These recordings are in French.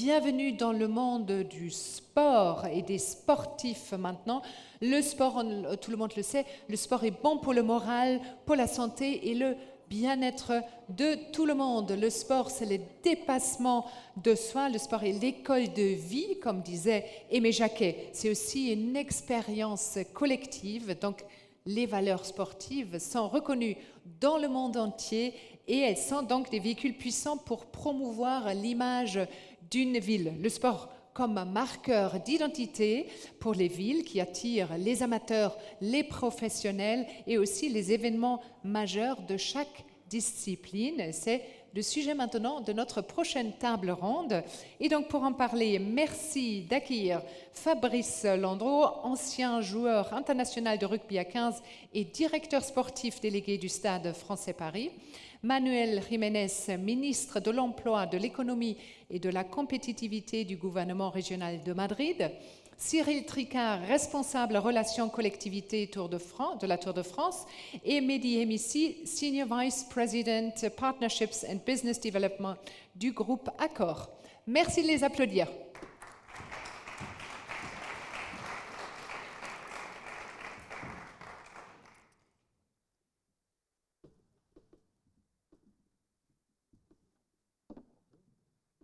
bienvenue dans le monde du sport et des sportifs maintenant. Le sport, tout le monde le sait, le sport est bon pour le moral, pour la santé et le bien-être de tout le monde. Le sport, c'est le dépassement de soi. Le sport est l'école de vie, comme disait Aimé Jacquet. C'est aussi une expérience collective. Donc, les valeurs sportives sont reconnues dans le monde entier et elles sont donc des véhicules puissants pour promouvoir l'image d'une ville. Le sport comme un marqueur d'identité pour les villes qui attirent les amateurs, les professionnels et aussi les événements majeurs de chaque discipline. C'est le sujet maintenant de notre prochaine table ronde. Et donc pour en parler, merci d'accueillir Fabrice Landreau, ancien joueur international de rugby à 15 et directeur sportif délégué du Stade français Paris. Manuel Jiménez, ministre de l'Emploi, de l'Économie et de la Compétitivité du gouvernement régional de Madrid. Cyril Tricard, responsable relations collectivités de la Tour de France. Et Mehdi Hemissi, Senior Vice President Partnerships and Business Development du groupe Accor. Merci de les applaudir.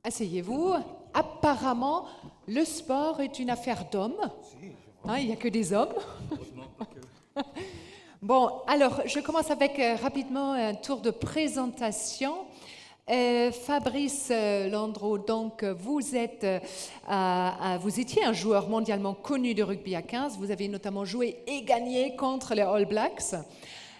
Asseyez-vous. Apparemment, le sport est une affaire d'hommes. Il n'y a que des hommes. Bon, alors, je commence avec rapidement un tour de présentation. Fabrice Landreau, donc vous étiez un joueur mondialement connu de rugby à 15. Vous avez notamment joué et gagné contre les All Blacks.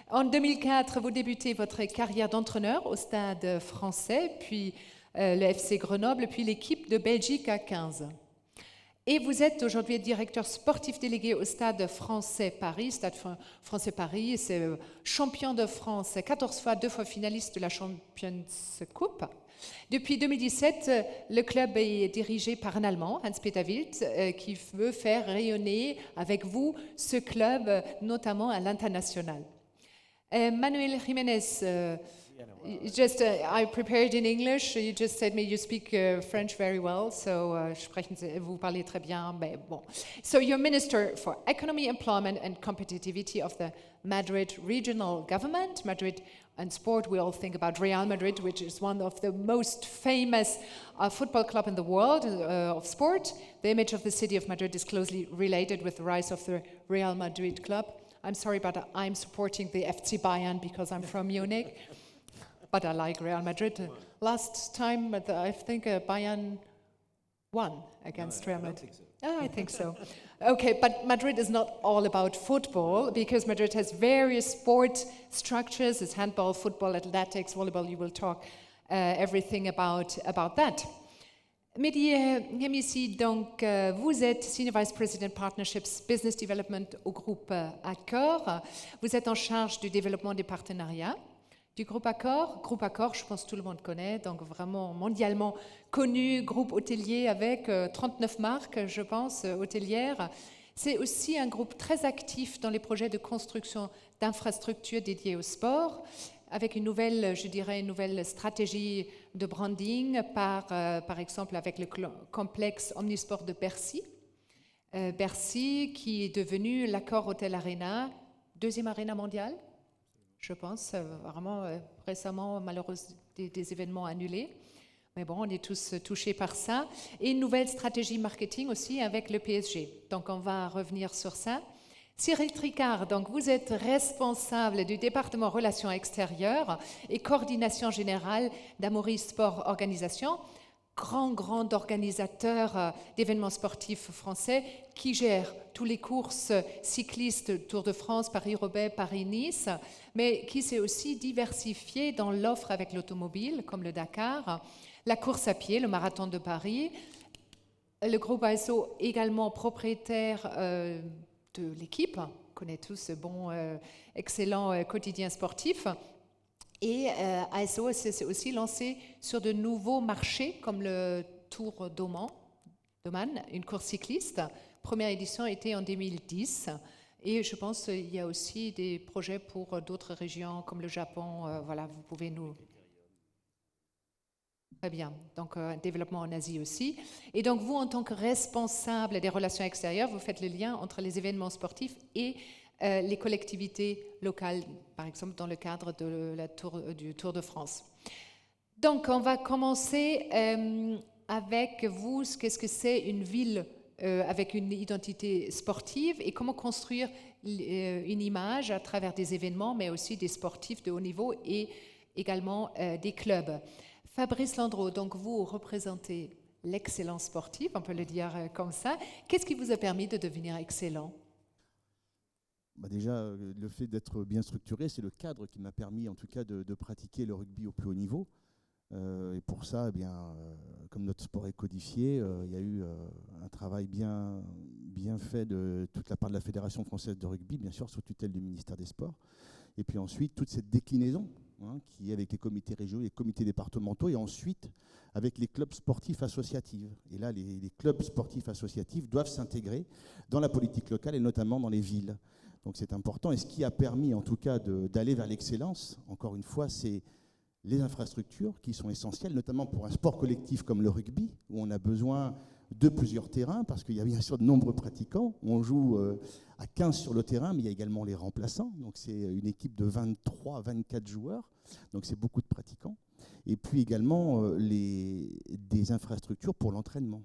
En 2004, vous débutez votre carrière d'entraîneur au Stade français, puis le FC Grenoble, puis l'équipe de Belgique à 15. Et vous êtes aujourd'hui directeur sportif délégué au Stade français Paris. Stade français Paris, c'est champion de France 14 fois, 2 fois finaliste de la Champions Cup. Depuis 2017, le club est dirigé par un Allemand, Hans-Peter Wild, qui veut faire rayonner avec vous ce club, notamment à l'international. Manuel Jiménez, I prepared in English. You just said me you speak French very well, so vous parlez très bien. Mais bon. So you're Minister for Economy, Employment and Competitivity of the Madrid Regional Government. Madrid and sport, we all think about Real Madrid, which is one of the most famous football club in the world of sport. The image of the city of Madrid is closely related with the rise of the Real Madrid club. I'm sorry, but I'm supporting the FC Bayern because I'm from Munich. But I like Real Madrid. Last time, I think Bayern won against Real Madrid. I think so. Okay, but Madrid is not all about football because Madrid has various sport structures. It's handball, football, athletics, volleyball. You will talk everything about that. Mehdi Hemissi, donc vous êtes Senior Vice President Partnerships Business Development au groupe Accor. Vous êtes en charge du développement des partenariats du groupe Accor. Groupe Accor, je pense que tout le monde connaît, donc vraiment mondialement connu, groupe hôtelier avec 39 marques, je pense, hôtelières. C'est aussi un groupe très actif dans les projets de construction d'infrastructures dédiées au sport, avec une nouvelle stratégie de branding, par exemple avec le complexe Omnisport de Bercy. Bercy qui est devenu l'Accor Hotel Arena, deuxième arena mondiale, je pense, vraiment récemment, malheureusement, des événements annulés. Mais bon, on est tous touchés par ça. Et une nouvelle stratégie marketing aussi avec le PSG. Donc, on va revenir sur ça. Cyril Tricard, donc vous êtes responsable du département Relations extérieures et coordination générale d'Amaury Sport Organisation, grand organisateur d'événements sportifs français qui gère toutes les courses cyclistes, Tour de France, Paris-Roubaix, Paris-Nice, mais qui s'est aussi diversifié dans l'offre avec l'automobile, comme le Dakar, la course à pied, le marathon de Paris. Le groupe ASO également propriétaire de l'équipe, on connaît tous ce bon, excellent quotidien sportif. Et ASO s'est aussi lancé sur de nouveaux marchés comme le Tour d'Oman, une course cycliste. Première édition était en 2010. Et je pense qu'il y a aussi des projets pour d'autres régions comme le Japon. Voilà, vous pouvez nous... Très bien. Donc, développement en Asie aussi. Et donc, vous, en tant que responsable des relations extérieures, vous faites le lien entre les événements sportifs et les collectivités locales, par exemple dans le cadre de du Tour de France. Donc, on va commencer avec vous. Qu'est-ce que c'est une ville avec une identité sportive et comment construire une image à travers des événements, mais aussi des sportifs de haut niveau et également des clubs. Fabrice Landreau, donc vous représentez l'excellence sportive, on peut le dire comme ça. Qu'est-ce qui vous a permis de devenir excellent? Déjà, le fait d'être bien structuré, c'est le cadre qui m'a permis en tout cas de pratiquer le rugby au plus haut niveau. Et pour ça, eh bien, comme notre sport est codifié, il y a eu un travail bien fait de toute la part de la Fédération française de rugby, bien sûr, sous tutelle du ministère des Sports. Et puis ensuite, toute cette déclinaison qui est avec les comités régionaux, les comités départementaux, et ensuite avec les clubs sportifs associatifs. Et là, les clubs sportifs associatifs doivent s'intégrer dans la politique locale et notamment dans les villes. Donc c'est important. Et ce qui a permis, en tout cas, d'aller vers l'excellence, encore une fois, c'est les infrastructures qui sont essentielles, notamment pour un sport collectif comme le rugby, où on a besoin de plusieurs terrains, parce qu'il y a bien sûr de nombreux pratiquants. On joue à 15 sur le terrain, mais il y a également les remplaçants. Donc c'est une équipe de 23, 24 joueurs. Donc c'est beaucoup de pratiquants. Et puis également des infrastructures pour l'entraînement.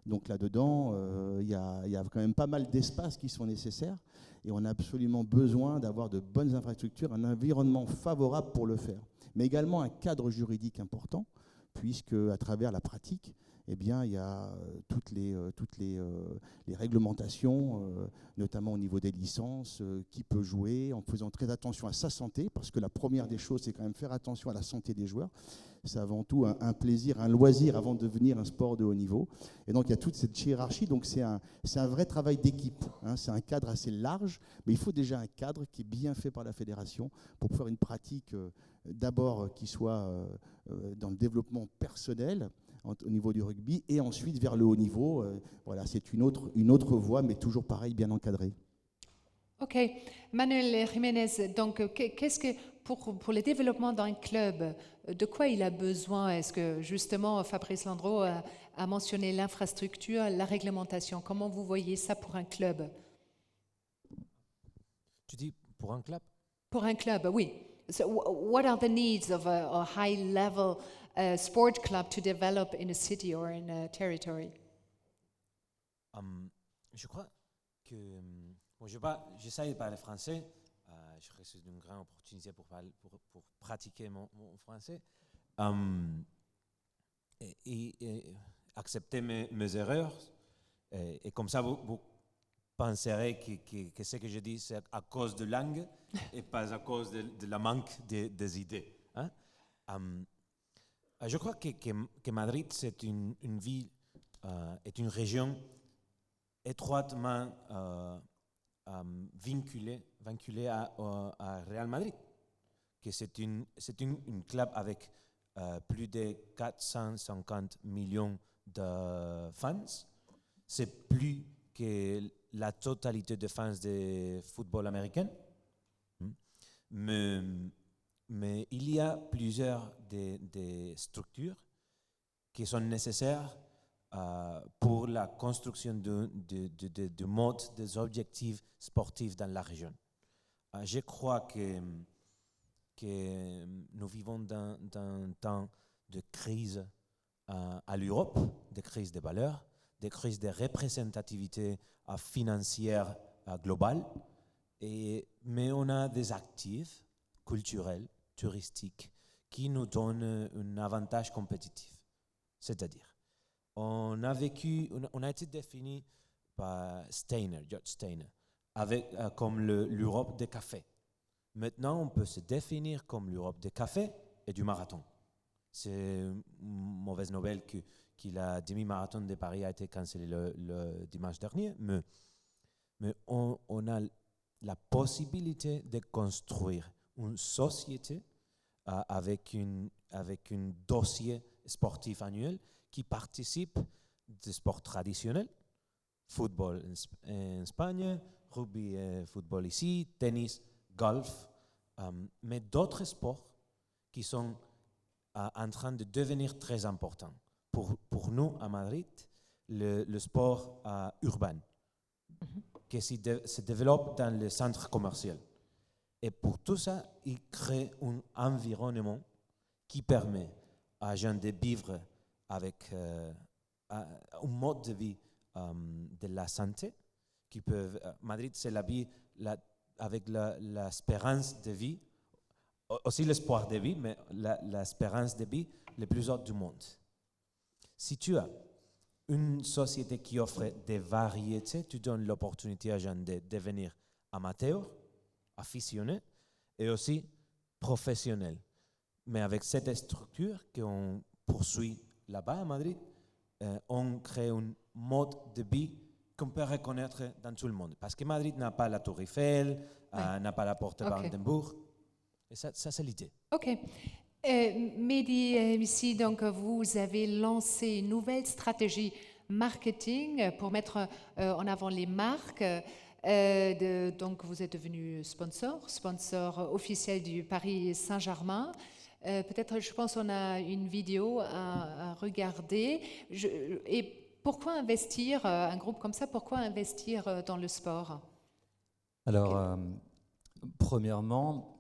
Donc là-dedans, il y a quand même pas mal d'espaces qui sont nécessaires. Et on a absolument besoin d'avoir de bonnes infrastructures, un environnement favorable pour le faire. Mais également un cadre juridique important, puisque à travers la pratique, eh bien, il y a toutes les réglementations, notamment au niveau des licences, qui peut jouer, en faisant très attention à sa santé, parce que la première des choses, c'est quand même faire attention à la santé des joueurs. C'est avant tout un plaisir, un loisir avant de devenir un sport de haut niveau. Et donc, il y a toute cette hiérarchie. Donc, c'est un vrai travail d'équipe. C'est un cadre assez large, mais il faut déjà un cadre qui est bien fait par la fédération pour faire une pratique d'abord qui soit dans le développement personnel, au niveau du rugby, et ensuite vers le haut niveau. Voilà, c'est une autre voie, mais toujours pareil, bien encadrée. Ok, Manuel Jiménez, donc qu'est-ce que pour le développement d'un club, de quoi il a besoin? Est-ce que justement Fabrice Landreau a mentionné l'infrastructure, la réglementation? Comment vous voyez ça pour un club? Tu dis pour un club? Pour un club, oui. So what are the needs of a high-level sport club to develop in a city or in a territory? Je crois que bon, j'essaie de parler français. Je crois que c'est une grande opportunité pour pratiquer mon français et accepter mes erreurs. Et comme ça, vous penserez que ce que je dis, c'est à cause de langue et pas à cause de la manque des idées. Hein? Je crois que Madrid, c'est une ville, est une région étroitement vinculée à Real Madrid, que c'est une club avec plus de 450 millions de fans. C'est plus que la totalité des fans de football américain. Mais il y a plusieurs des structures qui sont nécessaires pour la construction de mode des objectifs sportifs dans la région. Je crois que nous vivons dans un temps de crise à l'Europe, de crise des valeurs, de crise de représentativité financière globale, mais on a des actifs culturels, touristiques, qui nous donnent un avantage compétitif. C'est-à-dire, on a été défini par George Steiner, comme l'Europe des cafés. Maintenant, on peut se définir comme l'Europe des cafés et du marathon. C'est une mauvaise nouvelle que la demi-marathon de Paris a été cancellée le dimanche dernier, mais on a la possibilité de construire une société avec un dossier sportif annuel qui participe des sports traditionnels, football en Espagne, rugby et football ici, tennis, golf, mais d'autres sports qui sont en train de devenir très important. Pour nous, à Madrid, le sport urbain, qui se développe dans le centre commercial. Et pour tout ça, il crée un environnement qui permet à gens de vivre avec un mode de vie de la santé. Madrid, c'est la vie avec l'espérance de vie, aussi l'espoir de vie, mais l'espérance de vie le plus haute du monde. Si tu as une société qui offre des variétés, tu donnes l'opportunité à gens de devenir amateurs, aficionés et aussi professionnels. Mais avec cette structure qu'on poursuit là-bas à Madrid, on crée un mode de vie qu'on peut reconnaître dans tout le monde. Parce que Madrid n'a pas la Tour Eiffel, n'a pas la Porte Brandenburg. Et ça c'est l'idée. OK. Mehdi, ici, donc, vous avez lancé une nouvelle stratégie marketing pour mettre en avant les marques. Donc, vous êtes devenu sponsor officiel du Paris Saint-Germain. Peut-être, je pense qu'on a une vidéo à regarder. Et pourquoi investir, un groupe comme ça, pourquoi investir dans le sport? Alors, premièrement,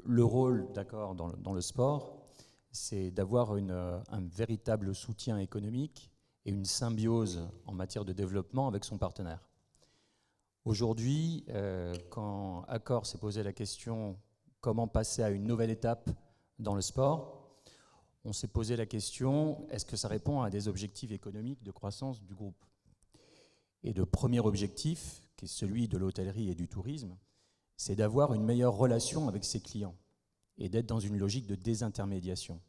le rôle, d'accord, dans le sport, c'est d'avoir un véritable soutien économique et une symbiose en matière de développement avec son partenaire. Aujourd'hui, quand Accor s'est posé la question comment passer à une nouvelle étape dans le sport, on s'est posé la question est-ce que ça répond à des objectifs économiques de croissance du groupe? Et le premier objectif, qui est celui de l'hôtellerie et du tourisme, c'est d'avoir une meilleure relation avec ses clients et d'être dans une logique de désintermédiation.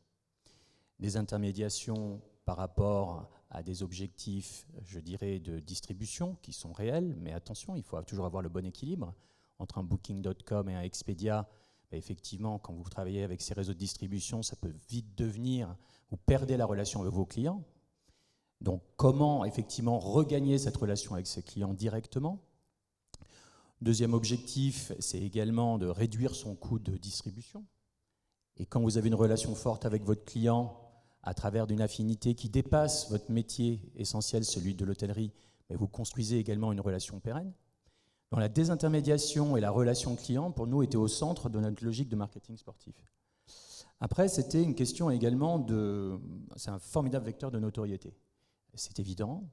Désintermédiation par rapport à des objectifs, je dirais, de distribution qui sont réels, mais attention, il faut toujours avoir le bon équilibre entre un Booking.com et un Expedia. Effectivement, quand vous travaillez avec ces réseaux de distribution, ça peut vite devenir, vous perdez la relation avec vos clients. Donc, comment effectivement regagner cette relation avec ses clients directement? Deuxième objectif, c'est également de réduire son coût de distribution. Et quand vous avez une relation forte avec votre client, à travers d'une affinité qui dépasse votre métier essentiel, celui de l'hôtellerie, mais vous construisez également une relation pérenne. Donc la désintermédiation et la relation client, pour nous, étaient au centre de notre logique de marketing sportif. Après, c'était une question également c'est un formidable vecteur de notoriété. C'est évident,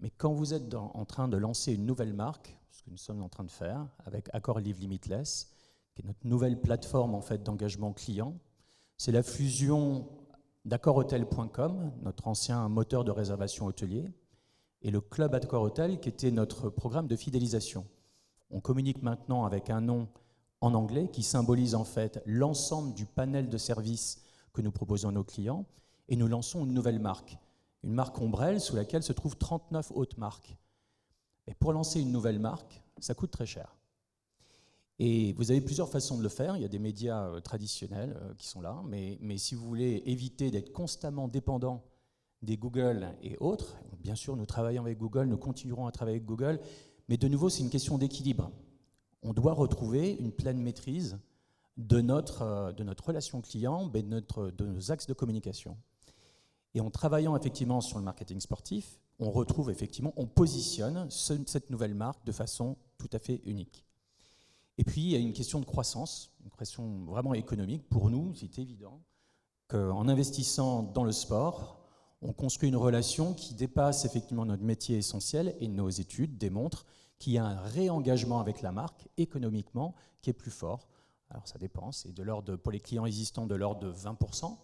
mais quand vous êtes en train de lancer une nouvelle marque, ce que nous sommes en train de faire avec Accor Live Limitless, qui est notre nouvelle plateforme en fait, d'engagement client, c'est la fusion d'accorhotel.com, notre ancien moteur de réservation hôtelier, et le Club Accor Hotel, qui était notre programme de fidélisation. On communique maintenant avec un nom en anglais qui symbolise en fait l'ensemble du panel de services que nous proposons à nos clients, et nous lançons une nouvelle marque, une marque ombrelle sous laquelle se trouvent 39 autres marques. Mais pour lancer une nouvelle marque, ça coûte très cher. Et vous avez plusieurs façons de le faire. Il y a des médias traditionnels qui sont là, mais si vous voulez éviter d'être constamment dépendant des Google et autres, bien sûr, nous travaillons avec Google, nous continuerons à travailler avec Google, mais de nouveau, c'est une question d'équilibre. On doit retrouver une pleine maîtrise de notre relation client, de nos axes de communication. Et en travaillant effectivement sur le marketing sportif, on retrouve effectivement, on positionne cette nouvelle marque de façon tout à fait unique. Et puis, il y a une question de croissance, une question vraiment économique. Pour nous, c'est évident qu'en investissant dans le sport, on construit une relation qui dépasse effectivement notre métier essentiel et nos études démontrent qu'il y a un réengagement avec la marque économiquement qui est plus fort. Alors ça dépend, c'est de l'ordre, pour les clients existants, de l'ordre de 20%.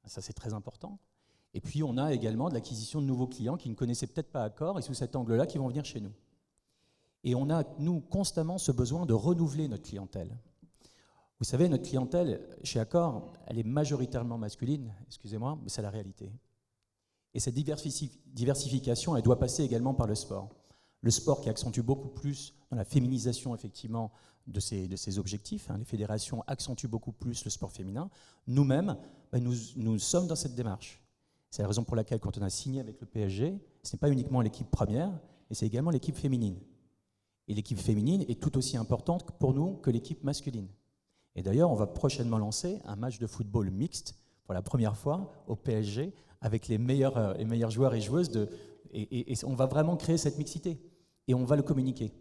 Ça, c'est très important. Et puis, on a également de l'acquisition de nouveaux clients qui ne connaissaient peut-être pas Accor et sous cet angle-là, qui vont venir chez nous. Et on a, nous, constamment ce besoin de renouveler notre clientèle. Vous savez, notre clientèle, chez Accor, elle est majoritairement masculine, excusez-moi, mais c'est la réalité. Et cette diversification, elle doit passer également par le sport. Le sport qui accentue beaucoup plus dans la féminisation, effectivement, de ces objectifs. Les fédérations accentuent beaucoup plus le sport féminin. Nous-mêmes, nous sommes dans cette démarche. C'est la raison pour laquelle, quand on a signé avec le PSG, ce n'est pas uniquement l'équipe première, mais c'est également l'équipe féminine. Et l'équipe féminine est tout aussi importante pour nous que l'équipe masculine. Et d'ailleurs, on va prochainement lancer un match de football mixte pour la première fois au PSG avec les meilleurs joueurs et joueuses et on va vraiment créer cette mixité et on va le communiquer.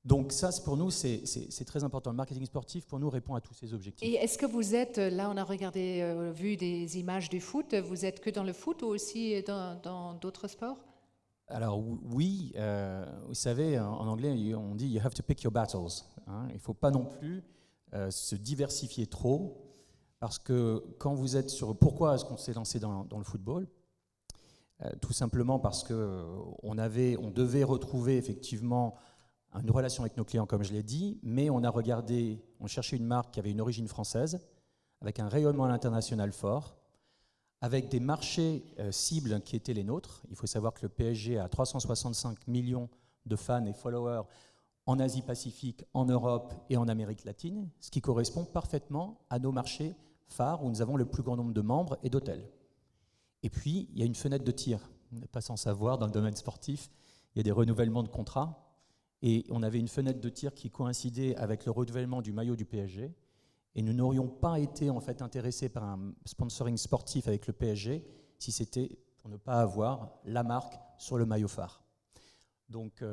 Donc ça, pour nous, c'est très important. Le marketing sportif, pour nous, répond à tous ces objectifs. Et est-ce que vous êtes, là on a regardé, vu des images du foot, vous êtes que dans le foot ou aussi dans d'autres sports? Alors oui, vous savez, en anglais, on dit « you have to pick your battles ». Il ne faut pas non plus se diversifier trop, parce que quand vous êtes sur... Pourquoi est-ce qu'on s'est lancé dans le football? Tout simplement parce qu'on devait retrouver effectivement une relation avec nos clients, comme je l'ai dit, mais on cherchait une marque qui avait une origine française, avec un rayonnement à l'international fort, avec des marchés cibles qui étaient les nôtres. Il faut savoir que le PSG a 365 millions de fans et followers en Asie-Pacifique, en Europe et en Amérique latine, ce qui correspond parfaitement à nos marchés phares où nous avons le plus grand nombre de membres et d'hôtels. Et puis, il y a une fenêtre de tir. On n'est pas sans savoir, dans le domaine sportif, il y a des renouvellements de contrats. Et on avait une fenêtre de tir qui coïncidait avec le renouvellement du maillot du PSG. Et nous n'aurions pas été en fait intéressés par un sponsoring sportif avec le PSG si c'était pour ne pas avoir la marque sur le maillot phare. Donc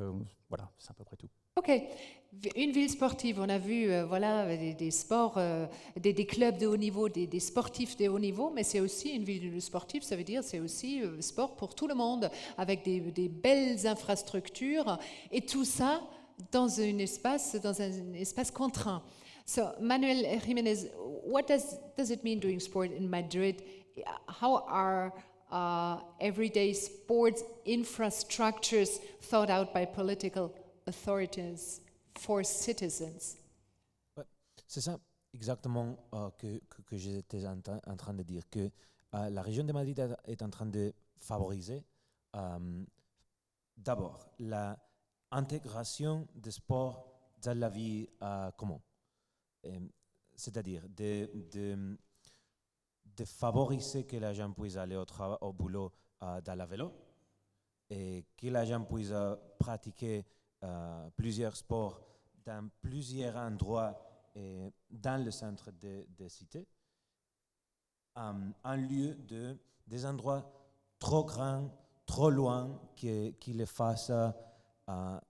voilà, c'est à peu près tout. Ok, une ville sportive, on a vu voilà, des sports, des clubs de haut niveau, des sportifs de haut niveau, mais c'est aussi une ville sportive, ça veut dire c'est aussi sport pour tout le monde, avec des belles infrastructures, et tout ça dans un espace contraint. So, Manuel Jiménez, what does it mean doing sport in Madrid? How are everyday sports infrastructures thought out by political authorities for citizens? Ouais, c'est ça exactement que j'étais en train de dire, que la région de Madrid est en train de favoriser d'abord l'intégration des sports dans la vie commune. C'est-à-dire de favoriser que les gens puissent aller au boulot dans la vélo et que les gens puissent pratiquer plusieurs sports dans plusieurs endroits dans le centre des cités, en lieu des endroits trop grands, trop loin, qui les fassent un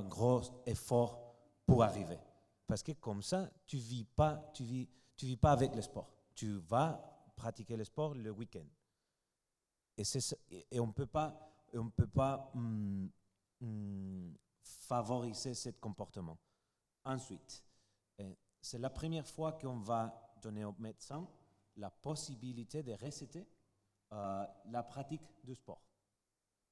gros effort pour arriver. Parce que comme ça, tu vis pas avec le sport. Tu vas pratiquer le sport le week-end. Et on peut pas favoriser ce comportement. Ensuite, c'est la première fois qu'on va donner aux médecins la possibilité de recéter la pratique du sport.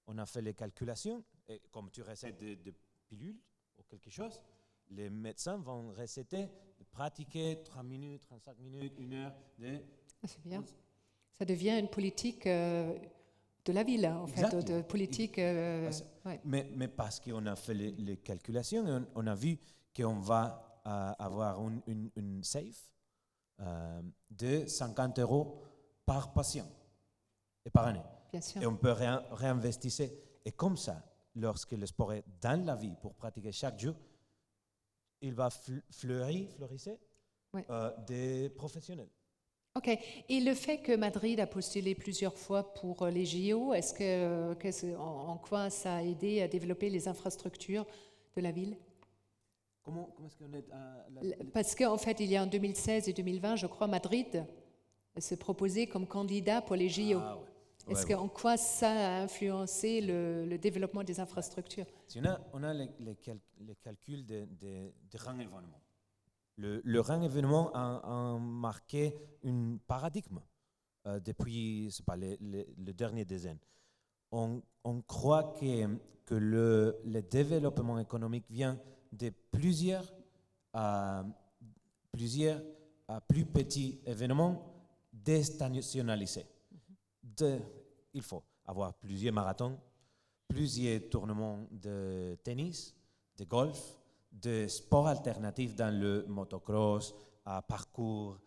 On a fait les calculations, et comme tu recètes des pilules ou quelque chose, les médecins vont recéter de pratiquer 30 minutes, 35 minutes, 1 heure. C'est bien. Ça devient une politique de la ville, en fait, de politique. Ouais. Mais parce qu'on a fait les calculations, on a vu qu'on va avoir une safe de 50 € par patient et par année. Bien sûr. Et on peut réinvestir. Et comme ça, lorsque le sport est dans la vie pour pratiquer chaque jour, il va fleurir Ouais. des professionnels. Ok. Et le fait que Madrid a postulé plusieurs fois pour les JO, en quoi ça a aidé à développer les infrastructures de la ville? Comment est-ce qu'on est Parce qu'en fait, il y a en 2016 et 2020, je crois, Madrid s'est proposé comme candidat pour les JO. Ah, ouais. Est-ce qu'en quoi ça a influencé le développement des infrastructures? On a les calculs de grands événements. Le grand événement a marqué un paradigme depuis les dernières décennies. On croit que le développement économique vient de plusieurs plus petits événements déstationnalisés. Il faut avoir plusieurs marathons, plusieurs tournements de tennis, de golf, de sports alternatifs dans le motocross, parcours,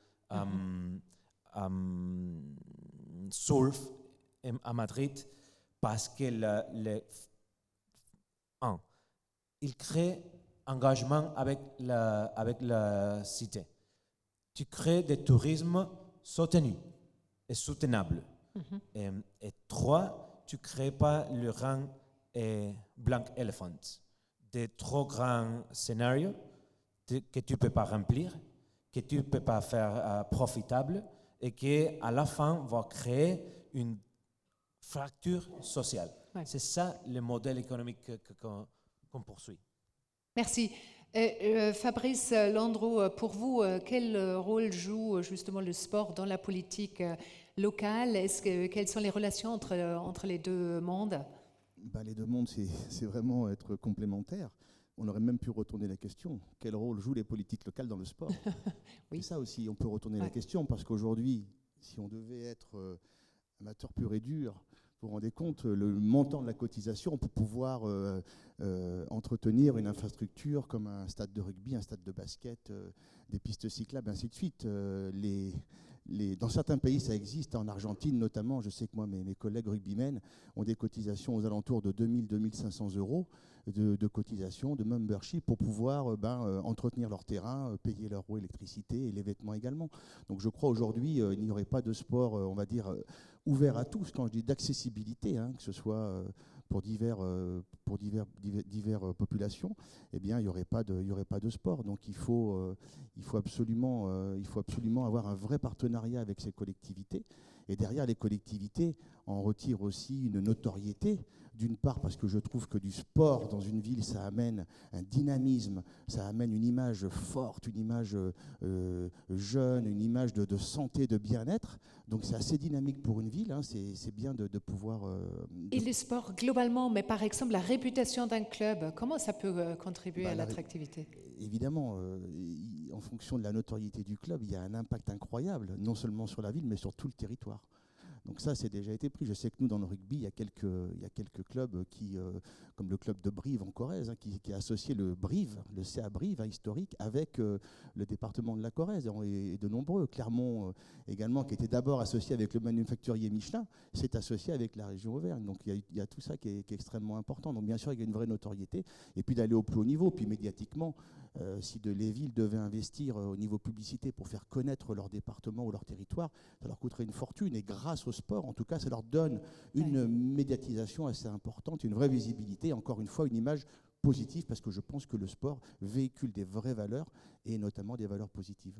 surf à Madrid, parce que il crée engagement avec la cité. Tu crées des tourismes soutenus et soutenables. Et 3, tu ne crées pas le rang blanc elephant, des trop grands scénarios que tu ne peux pas remplir, que tu ne peux pas faire profitable et qui, à la fin, va créer une fracture sociale. Ouais. C'est ça le modèle économique qu'on poursuit. Merci. Fabrice Landreau, pour vous, quel rôle joue justement le sport dans la politique locale? Quelles sont les relations entre les deux mondes? Les deux mondes, c'est vraiment être complémentaires. On aurait même pu retourner la question. Quel rôle jouent les politiques locales dans le sport? Oui. C'est ça aussi, on peut retourner la question, parce qu'aujourd'hui, si on devait être amateur pur et dur, vous vous rendez compte, le montant de la cotisation pour pouvoir entretenir une infrastructure comme un stade de rugby, un stade de basket, des pistes cyclables, ainsi de suite. Dans certains pays, ça existe. En Argentine, notamment, je sais que moi, mes collègues rugbymen ont des cotisations aux alentours de 2 500 euros de cotisation, de membership, pour pouvoir entretenir leur terrain, payer leur eau, électricité et les vêtements également. Donc je crois aujourd'hui, il n'y aurait pas de sport, on va dire, ouvert à tous. Quand je dis d'accessibilité, que ce soit pour diverses populations, eh bien, il n'y aurait pas de sport. Donc il faut absolument avoir un vrai partenariat avec ces collectivités. Et derrière les collectivités, on retire aussi une notoriété, d'une part parce que je trouve que du sport dans une ville, ça amène un dynamisme, ça amène une image forte, une image jeune, une image de santé, de bien-être. Donc c'est assez dynamique pour une ville, c'est bien de pouvoir... Et le sport globalement, mais par exemple la réputation d'un club, comment ça peut contribuer à l'attractivité? Évidemment, en fonction de la notoriété du club, il y a un impact incroyable, non seulement sur la ville, mais sur tout le territoire. Donc ça, c'est déjà été pris. Je sais que nous, dans le rugby, il y a quelques clubs qui, comme le club de Brive en Corrèze, qui a associé le Brive, le CA Brive historique, avec le département de la Corrèze, et de nombreux. Clermont également, qui était d'abord associé avec le manufacturier Michelin, s'est associé avec la région Auvergne. Donc il y a tout ça qui est extrêmement important. Donc bien sûr, il y a une vraie notoriété. Et puis d'aller au plus haut niveau, puis médiatiquement, si les villes devaient investir au niveau publicité pour faire connaître leur département ou leur territoire, ça leur coûterait une fortune. Et grâce au sport, en tout cas, ça leur donne une médiatisation assez importante, une vraie visibilité, encore une fois, une image positive, parce que je pense que le sport véhicule des vraies valeurs, et notamment des valeurs positives.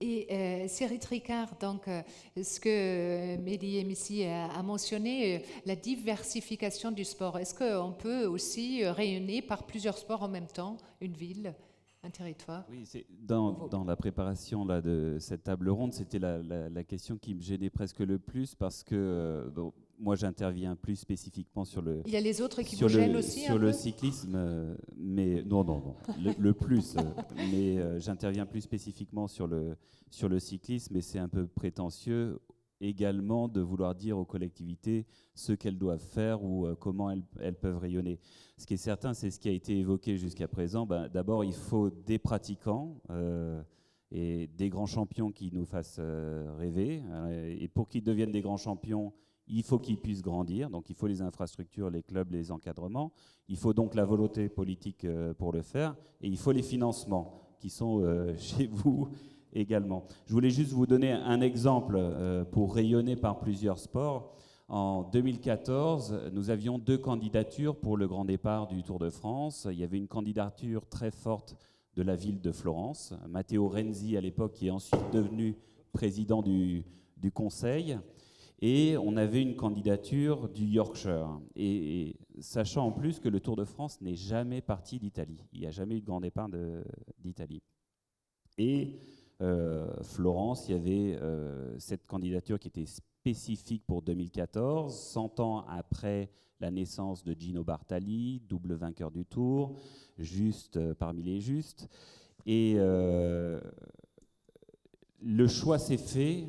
Et Cyril Tricard, donc, ce que Mehdi Emissi a mentionné, la diversification du sport, est-ce qu'on peut aussi rayonner par plusieurs sports en même temps, une ville, un territoire? Oui, dans la préparation là, de cette table ronde, c'était la question qui me gênait presque le plus, parce que moi j'interviens plus spécifiquement sur le... Il y a les autres qui vous gênent aussi sur le cyclisme, mais non, le plus. Mais j'interviens plus spécifiquement sur le cyclisme, et c'est un peu prétentieux également de vouloir dire aux collectivités ce qu'elles doivent faire ou comment elles peuvent rayonner. Ce qui est certain, c'est ce qui a été évoqué jusqu'à présent. D'abord, il faut des pratiquants et des grands champions qui nous fassent rêver. Et pour qu'ils deviennent des grands champions, il faut qu'ils puissent grandir. Donc il faut les infrastructures, les clubs, les encadrements. Il faut donc la volonté politique pour le faire. Et il faut les financements qui sont chez vous également. Je voulais juste vous donner un exemple pour rayonner par plusieurs sports. En 2014, nous avions 2 candidatures pour le grand départ du Tour de France. Il y avait une candidature très forte de la ville de Florence, Matteo Renzi à l'époque, qui est ensuite devenu président du conseil. Et on avait une candidature du Yorkshire. Et sachant en plus que le Tour de France n'est jamais parti d'Italie. Il n'y a jamais eu de grand départ d'Italie. Et Florence, il y avait cette candidature qui était spécifique pour 2014, 100 ans après la naissance de Gino Bartali, double vainqueur du Tour, juste parmi les justes. Et le choix s'est fait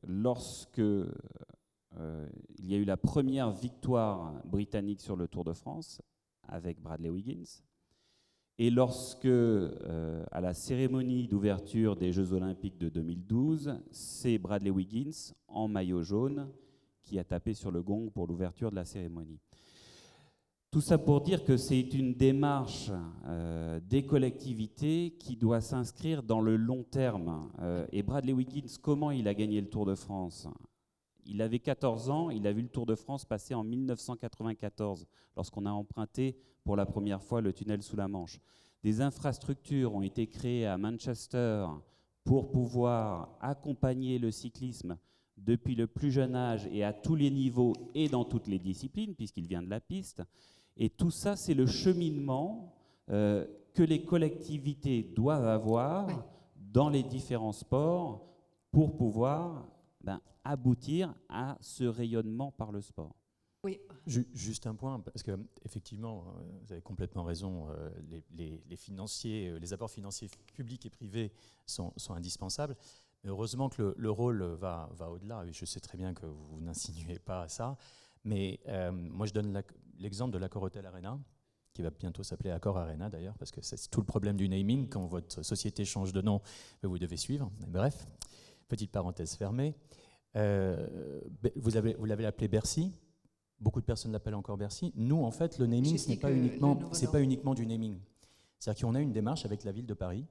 lorsque il y a eu la première victoire britannique sur le Tour de France avec Bradley Wiggins. Et lorsque, à la cérémonie d'ouverture des Jeux Olympiques de 2012, c'est Bradley Wiggins, en maillot jaune, qui a tapé sur le gong pour l'ouverture de la cérémonie. Tout ça pour dire que c'est une démarche des collectivités qui doit s'inscrire dans le long terme. Et Bradley Wiggins, comment il a gagné le Tour de France ? Il avait 14 ans, il a vu le Tour de France passer en 1994, lorsqu'on a emprunté pour la première fois le tunnel sous la Manche. Des infrastructures ont été créées à Manchester pour pouvoir accompagner le cyclisme depuis le plus jeune âge et à tous les niveaux et dans toutes les disciplines, puisqu'il vient de la piste. Et tout ça, c'est le cheminement que les collectivités doivent avoir dans les différents sports pour pouvoir aboutir à ce rayonnement par le sport. Oui. Juste un point, parce que effectivement, vous avez complètement raison, les apports financiers publics et privés sont indispensables. Mais heureusement que le rôle va au-delà. Je sais très bien que vous n'insinuez pas à ça, mais moi je donne l'exemple de l'Accor Hotel Arena, qui va bientôt s'appeler Accor Arena d'ailleurs, parce que c'est tout le problème du naming. Quand votre société change de nom, vous devez suivre. Mais bref, petite parenthèse fermée. Vous l'avez appelé Bercy. Beaucoup de personnes l'appellent encore Bercy. Nous, en fait, le naming, ce n'est pas uniquement du naming. C'est-à-dire qu'on a une démarche avec la ville de Paris,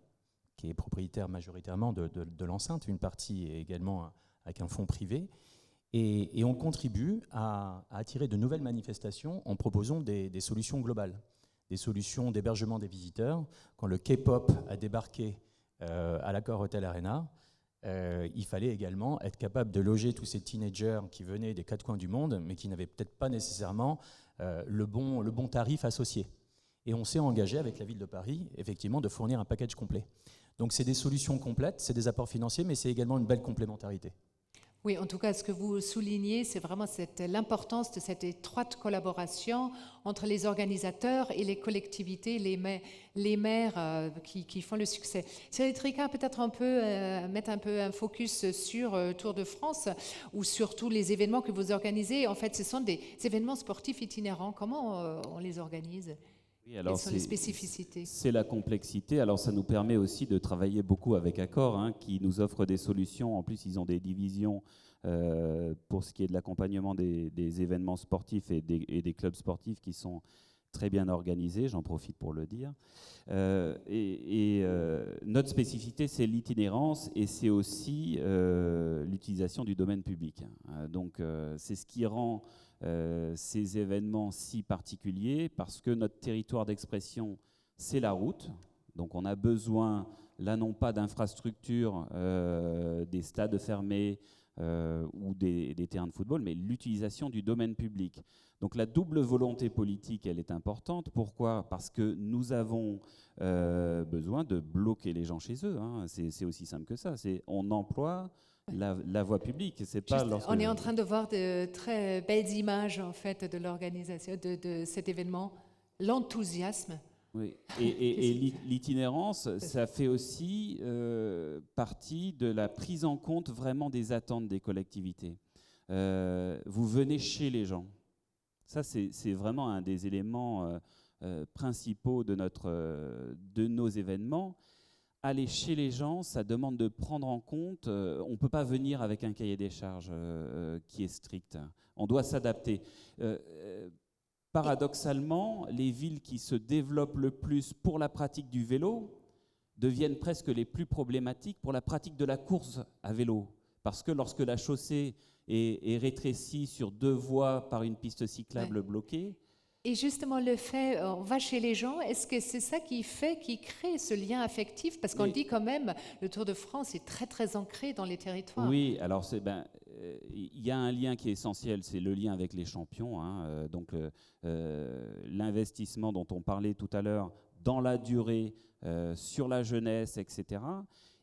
qui est propriétaire majoritairement de l'enceinte, une partie également avec un fonds privé, et on contribue à attirer de nouvelles manifestations en proposant des solutions globales, des solutions d'hébergement des visiteurs. Quand le K-pop a débarqué à l'Accor Hotel Arena, il fallait également être capable de loger tous ces teenagers qui venaient des quatre coins du monde, mais qui n'avaient peut-être pas nécessairement le bon tarif associé. Et on s'est engagé avec la ville de Paris, effectivement, de fournir un package complet. Donc c'est des solutions complètes, c'est des apports financiers, mais c'est également une belle complémentarité. Oui, en tout cas, ce que vous soulignez, c'est vraiment l'importance de cette étroite collaboration entre les organisateurs et les collectivités, les maires qui font le succès. Cyril Tricard, peut-être mettre un peu un focus sur Tour de France ou sur tous les événements que vous organisez. En fait, ce sont des événements sportifs itinérants. Comment on les organise ? Oui, alors quelles sont les spécificités ? C'est la complexité. Alors ça nous permet aussi de travailler beaucoup avec Accor, qui nous offre des solutions. En plus, ils ont des divisions pour ce qui est de l'accompagnement des événements sportifs et des clubs sportifs qui sont très bien organisés, j'en profite pour le dire. Notre spécificité, c'est l'itinérance et c'est aussi l'utilisation du domaine public. Donc c'est ce qui rend ces événements si particuliers, parce que notre territoire d'expression, c'est la route. Donc on a besoin, là non pas d'infrastructures, des stades fermés ou des terrains de football, mais l'utilisation du domaine public. Donc la double volonté politique, elle est importante. Pourquoi ? Parce que nous avons besoin de bloquer les gens chez eux. C'est aussi simple que ça. On emploie la voie publique. C'est pas on est en train de voir de très belles images en fait de l'organisation de cet événement, l'enthousiasme. Oui. Et l'itinérance, ça fait aussi partie de la prise en compte vraiment des attentes des collectivités. Vous venez chez les gens. Ça, c'est vraiment un des éléments principaux de nos événements. Aller chez les gens, ça demande de prendre en compte. On ne peut pas venir avec un cahier des charges qui est strict. On doit s'adapter. Paradoxalement, les villes qui se développent le plus pour la pratique du vélo deviennent presque les plus problématiques pour la pratique de la course à vélo. Parce que lorsque la chaussée est rétrécie sur 2 voies par une piste cyclable bloquée. Et justement, le fait, on va chez les gens, est-ce que c'est ça qui crée ce lien affectif ? Parce qu'on dit quand même, le Tour de France est très, très ancré dans les territoires. Oui, alors il y a un lien qui est essentiel, c'est le lien avec les champions. Donc l'investissement dont on parlait tout à l'heure dans la durée, sur la jeunesse, etc.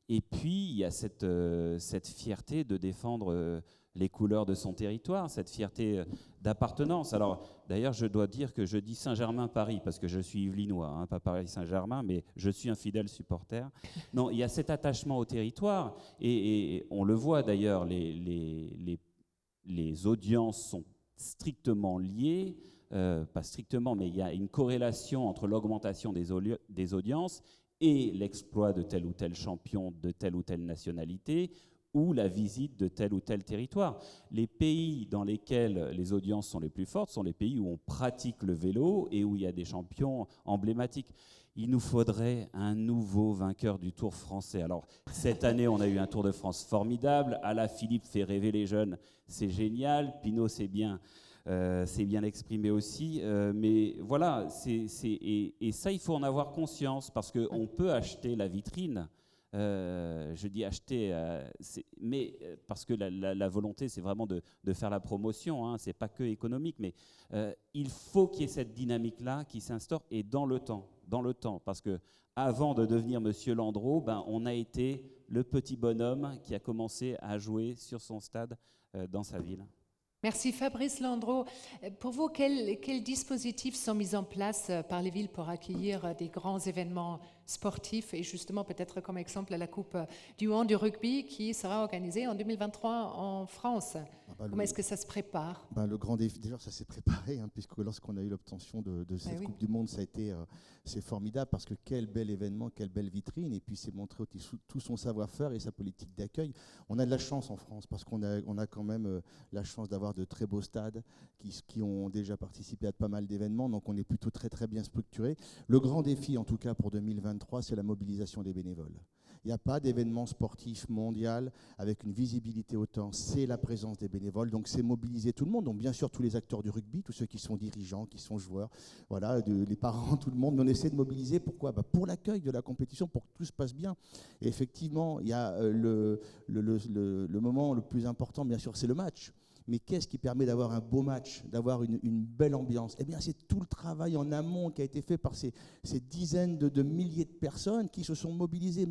Et puis, il y a cette fierté de défendre les couleurs de son territoire, cette fierté d'appartenance. Alors, d'ailleurs, je dois dire que je dis Saint-Germain-Paris, parce que je suis yvelinois, pas Paris-Saint-Germain, mais je suis un fidèle supporter. Non, il y a cet attachement au territoire, et on le voit d'ailleurs, les audiences sont strictement liées, pas strictement, mais il y a une corrélation entre l'augmentation des audiences et l'exploit de tel ou tel champion de telle ou telle nationalité, ou la visite de tel ou tel territoire. Les pays dans lesquels les audiences sont les plus fortes sont les pays où on pratique le vélo et où il y a des champions emblématiques. Il nous faudrait un nouveau vainqueur du Tour français. Alors, cette année, on a eu un Tour de France formidable. Alaphilippe fait rêver les jeunes, c'est génial. Pinot, c'est bien exprimé aussi. Mais voilà, et ça, il faut en avoir conscience, parce qu'on peut acheter la vitrine. Je dis acheter, parce que la volonté, c'est vraiment de faire la promotion, hein, c'est pas que économique, mais il faut qu'il y ait cette dynamique-là qui s'instaure, et dans le temps, parce que avant de devenir Monsieur Landreau, on a été le petit bonhomme qui a commencé à jouer sur son stade dans sa ville. Merci Fabrice Landreau. Pour vous, quels dispositifs sont mis en place par les villes pour accueillir des grands événements sportifs, et justement peut-être comme exemple la Coupe du Monde du rugby qui sera organisée en 2023 en France? Comment est-ce que ça se prépare? Le grand défi, déjà ça s'est préparé, hein, puisque lorsqu'on a eu l'obtention de cette Coupe du Monde, ça a été, c'est formidable, parce que quel bel événement, quelle belle vitrine, et puis c'est montré tout son savoir-faire et sa politique d'accueil. On a de la chance en France, parce qu'on a quand même la chance d'avoir de très beaux stades qui ont déjà participé à pas mal d'événements, donc on est plutôt très très bien structuré. Le grand défi, en tout cas pour 2023, c'est la mobilisation des bénévoles. Il n'y a pas d'événement sportif mondial avec une visibilité autant, c'est la présence des bénévoles, donc c'est mobiliser tout le monde, donc bien sûr tous les acteurs du rugby, tous ceux qui sont dirigeants, qui sont joueurs, voilà, les parents, tout le monde, mais on essaie de mobiliser, pourquoi ? Pour l'accueil de la compétition, pour que tout se passe bien. Et effectivement, il y a le moment le plus important, bien sûr, c'est le match. Mais qu'est-ce qui permet d'avoir un beau match, d'avoir une belle ambiance? Eh bien, c'est tout le travail en amont qui a été fait par ces dizaines de milliers de personnes qui se sont mobilisées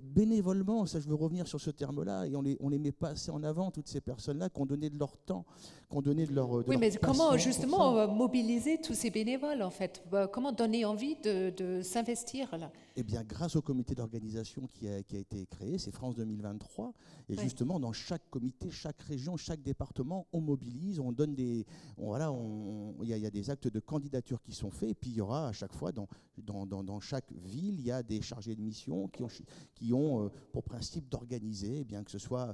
bénévolement. Ça, je veux revenir sur ce terme-là, et on les met pas assez en avant, toutes ces personnes-là qui ont donné de leur temps, qui ont donné de leur Oui, mais comment passion justement mobiliser tous ces bénévoles, en fait? Comment donner envie de s'investir là? Eh bien, grâce au comité d'organisation qui a été créé, c'est France 2023, et justement, dans chaque comité, chaque région, chaque département, on mobilise, on donne il y a des actes de candidature qui sont faits, et puis il y aura à chaque fois, dans chaque ville, il y a des chargés de mission qui ont pour principe d'organiser, eh bien, que ce soit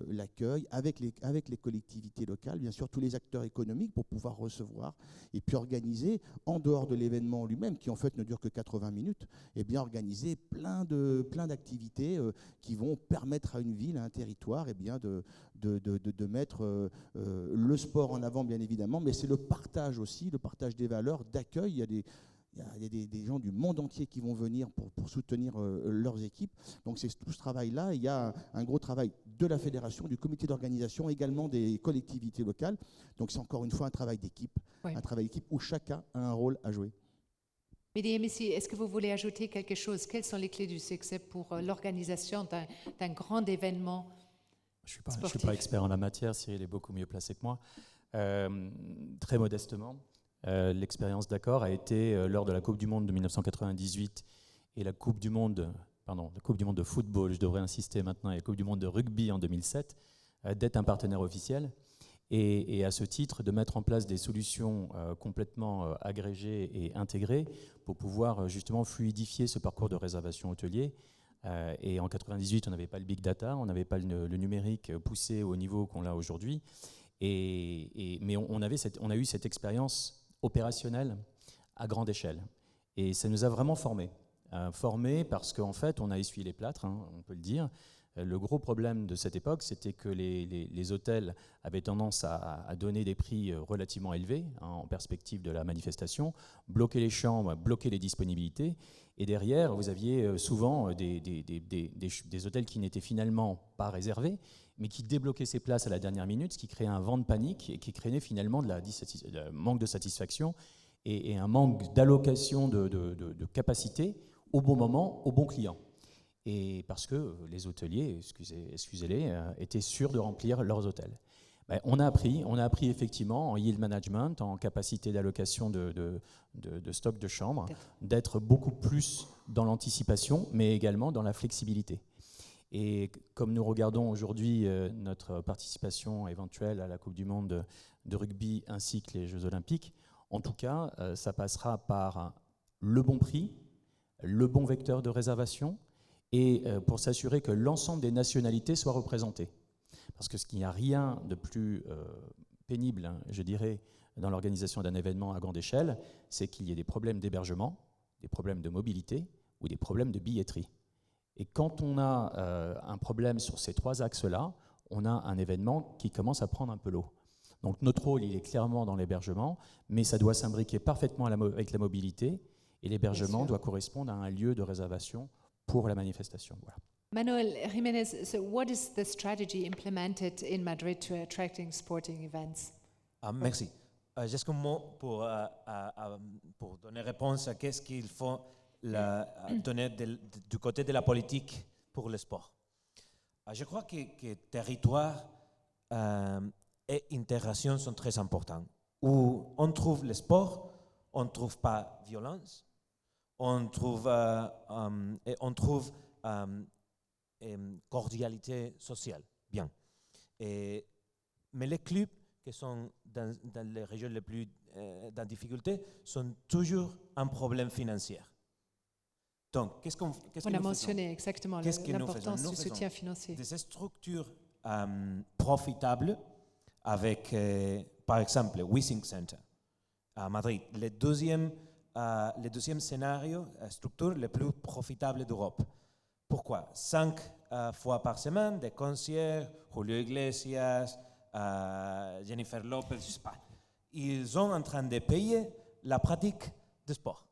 l'accueil avec les collectivités locales, bien sûr, tous les acteurs économiques pour pouvoir recevoir, et puis organiser, en dehors de l'événement lui-même, qui en fait ne dure que 80 minutes, bien organiser plein d'activités qui vont permettre à une ville, à un territoire, bien de mettre le sport en avant, bien évidemment, mais c'est le partage aussi, le partage des valeurs, d'accueil. Il y a des gens du monde entier qui vont venir pour soutenir leurs équipes. Donc c'est tout ce travail-là. Il y a un gros travail de la fédération, du comité d'organisation, également des collectivités locales. Donc c'est encore une fois un travail d'équipe, un travail d'équipe où chacun a un rôle à jouer. Mehdi Emessi, est-ce que vous voulez ajouter quelque chose? Quelles sont les clés du succès pour l'organisation d'un grand événement sportif? Je ne suis pas expert en la matière, Cyril est beaucoup mieux placé que moi. Très modestement, l'expérience d'Accor a été lors de la Coupe du Monde de 1998 et la Coupe du Monde de football, je devrais insister maintenant, et la Coupe du Monde de rugby en 2007, d'être un partenaire officiel. Et à ce titre, de mettre en place des solutions complètement agrégées et intégrées pour pouvoir justement fluidifier ce parcours de réservation hôtelier. Et en 98, on n'avait pas le big data, on n'avait pas le numérique poussé au niveau qu'on a aujourd'hui. Mais on a eu cette expérience opérationnelle à grande échelle. Et ça nous a vraiment formés. Formés parce qu'en fait, on a essuyé les plâtres, hein, on peut le dire. Le gros problème de cette époque, c'était que les hôtels avaient tendance à donner des prix relativement élevés en perspective de la manifestation, bloquer les chambres, bloquer les disponibilités. Et derrière, vous aviez souvent des hôtels qui n'étaient finalement pas réservés, mais qui débloquaient ces places à la dernière minute, ce qui créait un vent de panique et qui créait finalement de manque de satisfaction et un manque d'allocation de capacité au bon moment, au bon client. Et parce que les hôteliers, excusez-les, étaient sûrs de remplir leurs hôtels. On a appris effectivement en yield management, en capacité d'allocation de stock de chambres, d'être beaucoup plus dans l'anticipation, mais également dans la flexibilité. Et comme nous regardons aujourd'hui notre participation éventuelle à la Coupe du Monde de rugby ainsi que les Jeux Olympiques, en tout cas, ça passera par le bon prix, le bon vecteur de réservation, et pour s'assurer que l'ensemble des nationalités soient représentées. Parce que ce qu'il n'y a rien de plus pénible, hein, je dirais, dans l'organisation d'un événement à grande échelle, c'est qu'il y ait des problèmes d'hébergement, des problèmes de mobilité ou des problèmes de billetterie. Et quand on a un problème sur ces trois axes-là, on a un événement qui commence à prendre un peu l'eau. Donc notre rôle, il est clairement dans l'hébergement, mais ça doit s'imbriquer parfaitement avec la mobilité, et l'hébergement doit correspondre à un lieu de réservation pour la manifestation. Voilà. Manuel Jiménez, so what is the strategy implemented in Madrid to attracting sporting events? Merci. Juste un mot pour donner réponse à qu'est-ce qu'il faut donner du côté de la politique pour le sport. Je crois que territoire et intégration sont très importants. Où on trouve le sport, on ne trouve pas violence, on trouve cordialité sociale. Bien. Mais les clubs qui sont dans les régions les plus en difficulté sont toujours un problème financier. Donc, qu'est-ce que On nous a faisons? mentionné exactement Qu'est-ce que nous l'importance faisons? du soutien financier. Des structures profitables avec, par exemple, Wissing Center à Madrid, le deuxième scénario, structure le plus profitable d'Europe. Pourquoi? 5 fois par semaine, des concerts, Julio Iglesias, Jennifer Lopez, je sais pas. Ils sont en train de payer la pratique de sport.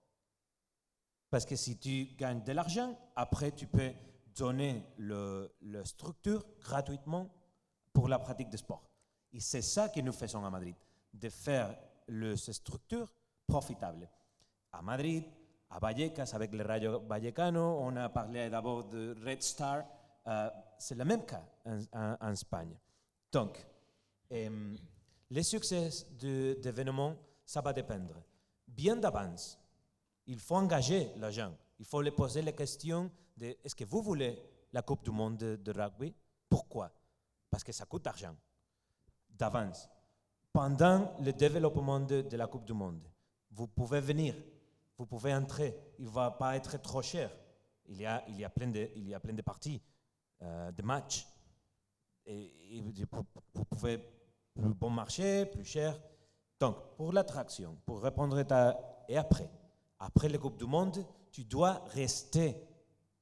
Parce que si tu gagnes de l'argent, après tu peux donner la structure gratuitement pour la pratique de sport. Et c'est ça que nous faisons à Madrid, de faire ces structures profitables. À Madrid, à Vallecas, avec le Rayo Vallecano, on a parlé d'abord de Red Star. C'est le même cas en Espagne. Donc, les succès d'événements, ça va dépendre. Bien d'avance, il faut engager les gens. Il faut leur poser les questions de est-ce que vous voulez la Coupe du Monde de rugby? Pourquoi? Parce que ça coûte d'argent. D'avance. Pendant le développement de la Coupe du Monde, vous pouvez venir, vous pouvez entrer. Il ne va pas être trop cher. Il y a plein de parties, de matchs. Et vous pouvez plus bon marché, plus cher. Donc, pour l'attraction, pour répondre et après la Coupe du Monde, tu dois rester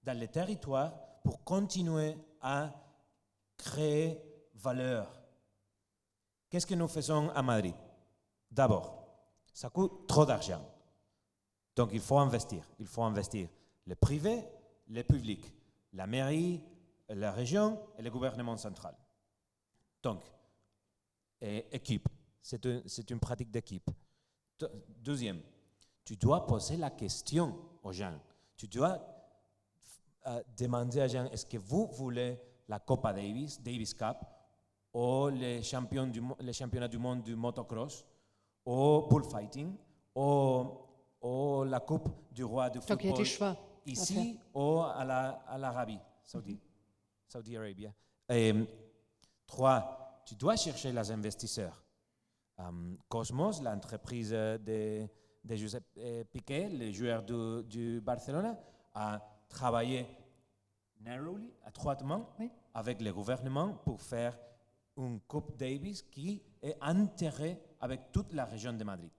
dans le territoire pour continuer à créer valeur. Qu'est-ce que nous faisons à Madrid? D'abord, ça coûte trop d'argent. Donc, il faut investir. Il faut investir le privé, le public, la mairie, la région et le gouvernement central. Donc, équipe. C'est une pratique d'équipe. Deuxième, tu dois poser la question aux gens. Tu dois demander aux gens, est-ce que vous voulez la Copa Davis, Davis Cup, ou les championnats du monde du motocross, ou bullfighting, ou la Coupe du roi du Donc il y a football des choix. ici ou à l'Arabie Saudi Arabia. 3, tu dois chercher les investisseurs. Cosmos, l'entreprise de Josep Piqué, le joueur du Barcelone, a travaillé narrowly, étroitement, avec le gouvernement pour faire une Coupe Davis qui est intégrée avec toute la région de Madrid,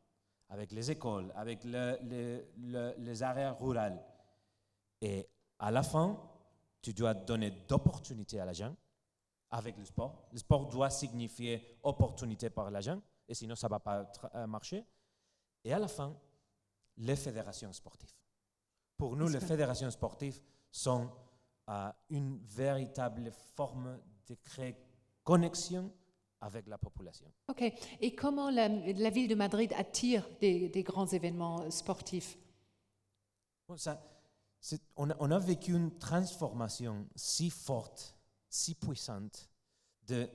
avec les écoles, avec les aires rurales. Et à la fin, tu dois donner d'opportunités à l'agent avec le sport. Le sport doit signifier opportunité pour l'agent, et sinon ça ne va pas marcher. Et à la fin, les fédérations sportives. Pour nous, les fédérations sportives sont une véritable forme de créer connexion avec la population. OK. Et comment la ville de Madrid attire des grands événements sportifs? Bon, on a vécu une transformation si forte, si puissante de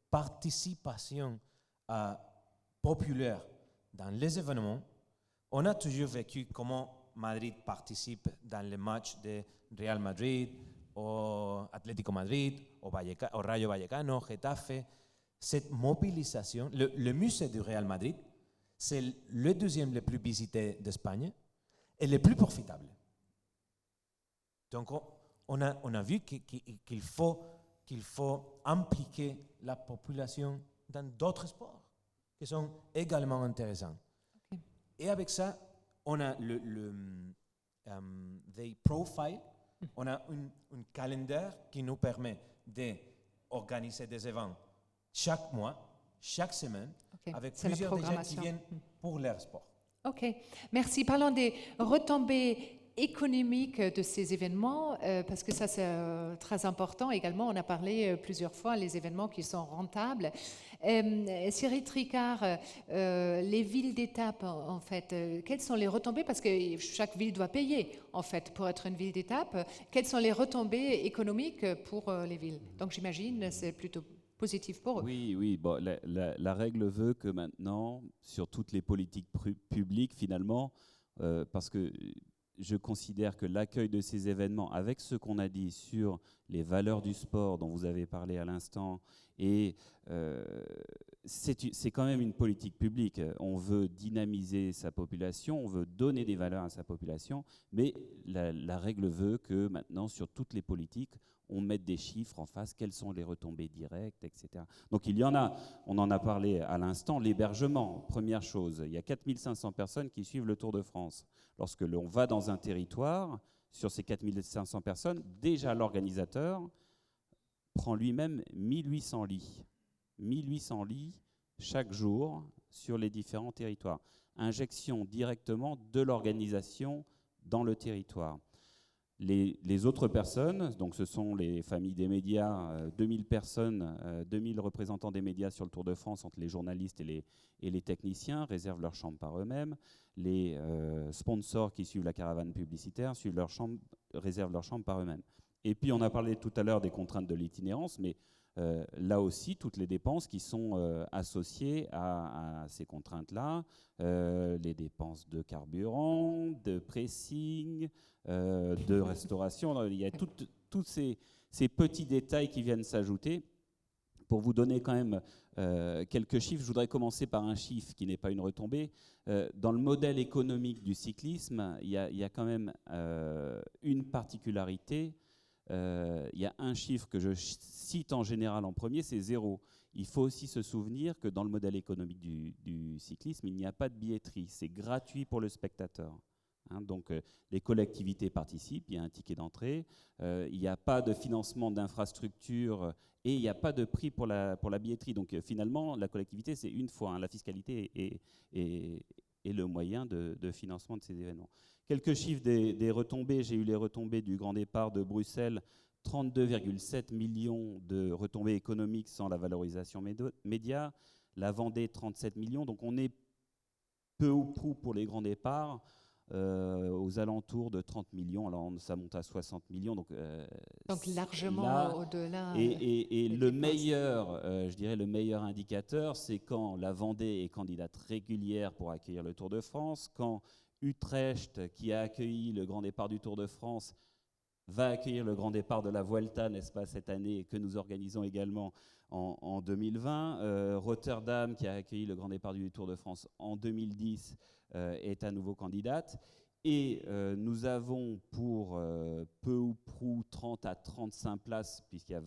participation populaire dans les événements. On a toujours vécu comment Madrid participe dans les matchs de Real Madrid, au Atlético Madrid, au Rayo Vallecano, Getafe. Cette mobilisation, le musée du Real Madrid, c'est le deuxième le plus visité d'Espagne et le plus profitable. Donc, on a vu qu'il faut impliquer la population dans d'autres sports qui sont également intéressants. Ok. Et avec ça, on a the profile, on a un calendrier qui nous permet d'organiser des événements chaque mois, chaque semaine, Ok. avec C'est la plusieurs des gens qui programmation. viennent pour leur sport. Ok, merci. Parlons des retombées économiques de ces événements, parce que ça c'est très important également. On a parlé plusieurs fois les événements qui sont rentables. Cyril Tricard, les villes d'étape, en fait, quelles sont les retombées? Parce que chaque ville doit payer, en fait, pour être une ville d'étape. Quelles sont les retombées économiques pour les villes? Donc j'imagine c'est plutôt positif pour eux. Oui. Bon, la règle veut que maintenant, sur toutes les politiques publiques, finalement, parce que je considère que l'accueil de ces événements, avec ce qu'on a dit sur les valeurs du sport dont vous avez parlé à l'instant, et c'est quand même une politique publique. On veut dynamiser sa population, on veut donner des valeurs à sa population, mais la règle veut que maintenant, sur toutes les politiques, on mette des chiffres en face, quelles sont les retombées directes, etc. Donc il y en a, on en a parlé à l'instant, l'hébergement, première chose. Il y a 4500 personnes qui suivent le Tour de France. Lorsque l'on va dans un territoire, sur ces 4500 personnes, déjà l'organisateur prend lui-même 1800 lits. 1800 lits chaque jour sur les différents territoires. Injection directement de l'organisation dans le territoire. Les autres personnes, donc ce sont les familles des médias, 2000 personnes, 2000 représentants des médias sur le Tour de France, entre les journalistes et les techniciens, réservent leur chambre par eux-mêmes. Les sponsors qui suivent la caravane publicitaire réservent leur chambre par eux-mêmes. Et puis on a parlé tout à l'heure des contraintes de l'itinérance, mais là aussi, toutes les dépenses qui sont associées à ces contraintes-là, les dépenses de carburant, de pressing, de restauration, il y a tous ces petits détails qui viennent s'ajouter. Pour vous donner quand même quelques chiffres, je voudrais commencer par un chiffre qui n'est pas une retombée. Dans le modèle économique du cyclisme, il y a quand même une particularité. Il y a un chiffre que je cite en général en premier, c'est 0. Il faut aussi se souvenir que dans le modèle économique du cyclisme, il n'y a pas de billetterie, c'est gratuit pour le spectateur. Donc les collectivités participent, il y a un ticket d'entrée, il n'y a pas de financement d'infrastructures et il n'y a pas de prix pour la billetterie. Donc finalement, la collectivité, c'est une fois, la fiscalité est le moyen de financement de ces événements. Quelques chiffres des retombées. J'ai eu les retombées du grand départ de Bruxelles, 32,7 millions de retombées économiques sans la valorisation média. La Vendée, 37 millions. Donc on est peu ou prou pour les grands départs, aux alentours de 30 millions. Alors ça monte à 60 millions. Donc largement là, au-delà. Et le meilleur, je dirais le meilleur indicateur, c'est quand la Vendée est candidate régulière pour accueillir le Tour de France, quand Utrecht, qui a accueilli le grand départ du Tour de France, va accueillir le grand départ de la Vuelta, n'est-ce pas, cette année, que nous organisons également en 2020. Rotterdam, qui a accueilli le grand départ du Tour de France en 2010, est à nouveau candidate. Et nous avons pour peu ou prou 30 à 35 places, puisqu'il y a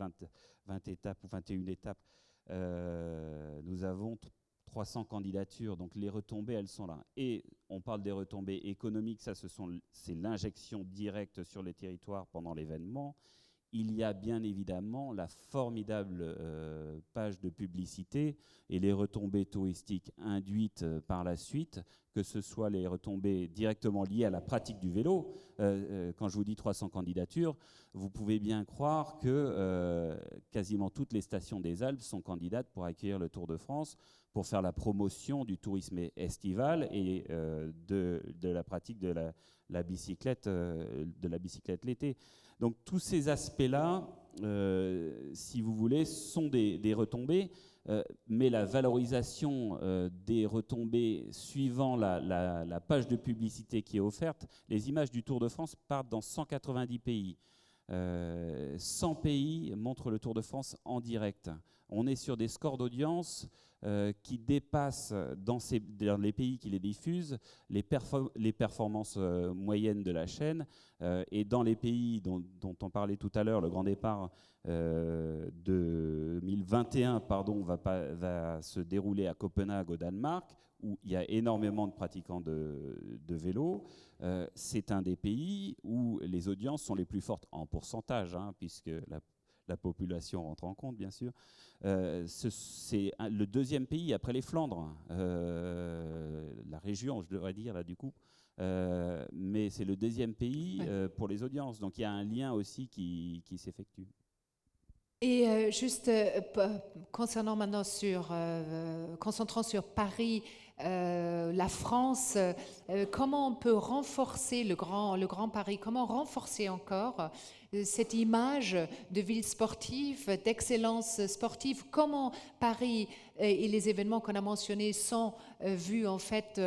20 étapes ou 21 étapes, nous avons 300 candidatures, donc les retombées, elles sont là. Et on parle des retombées économiques, ça c'est l'injection directe sur les territoires pendant l'événement. Il y a bien évidemment la formidable page de publicité et les retombées touristiques induites par la suite, que ce soit les retombées directement liées à la pratique du vélo. Quand je vous dis 300 candidatures, vous pouvez bien croire que quasiment toutes les stations des Alpes sont candidates pour accueillir le Tour de France, pour faire la promotion du tourisme estival et de la pratique de la bicyclette l'été. Donc tous ces aspects-là, si vous voulez, sont des retombées, mais la valorisation des retombées suivant la page de publicité qui est offerte, les images du Tour de France partent dans 190 pays. 100 pays montrent le Tour de France en direct. On est sur des scores d'audience qui dépassent dans les pays qui les diffusent les performances moyennes de la chaîne. Et dans les pays dont on parlait tout à l'heure, le grand départ 2021 va se dérouler à Copenhague au Danemark, où il y a énormément de pratiquants de vélo. C'est un des pays où les audiences sont les plus fortes en pourcentage, puisque la population rentre en compte, bien sûr. C'est le deuxième pays après les Flandres, la région, je devrais dire, là, du coup. Mais c'est le deuxième pays pour les audiences. Donc il y a un lien aussi qui s'effectue. Et juste concernant maintenant concentrant sur Paris, la France, comment on peut renforcer le grand Paris, comment renforcer encore cette image de ville sportive, d'excellence sportive, comment Paris et les événements qu'on a mentionnés sont vus en fait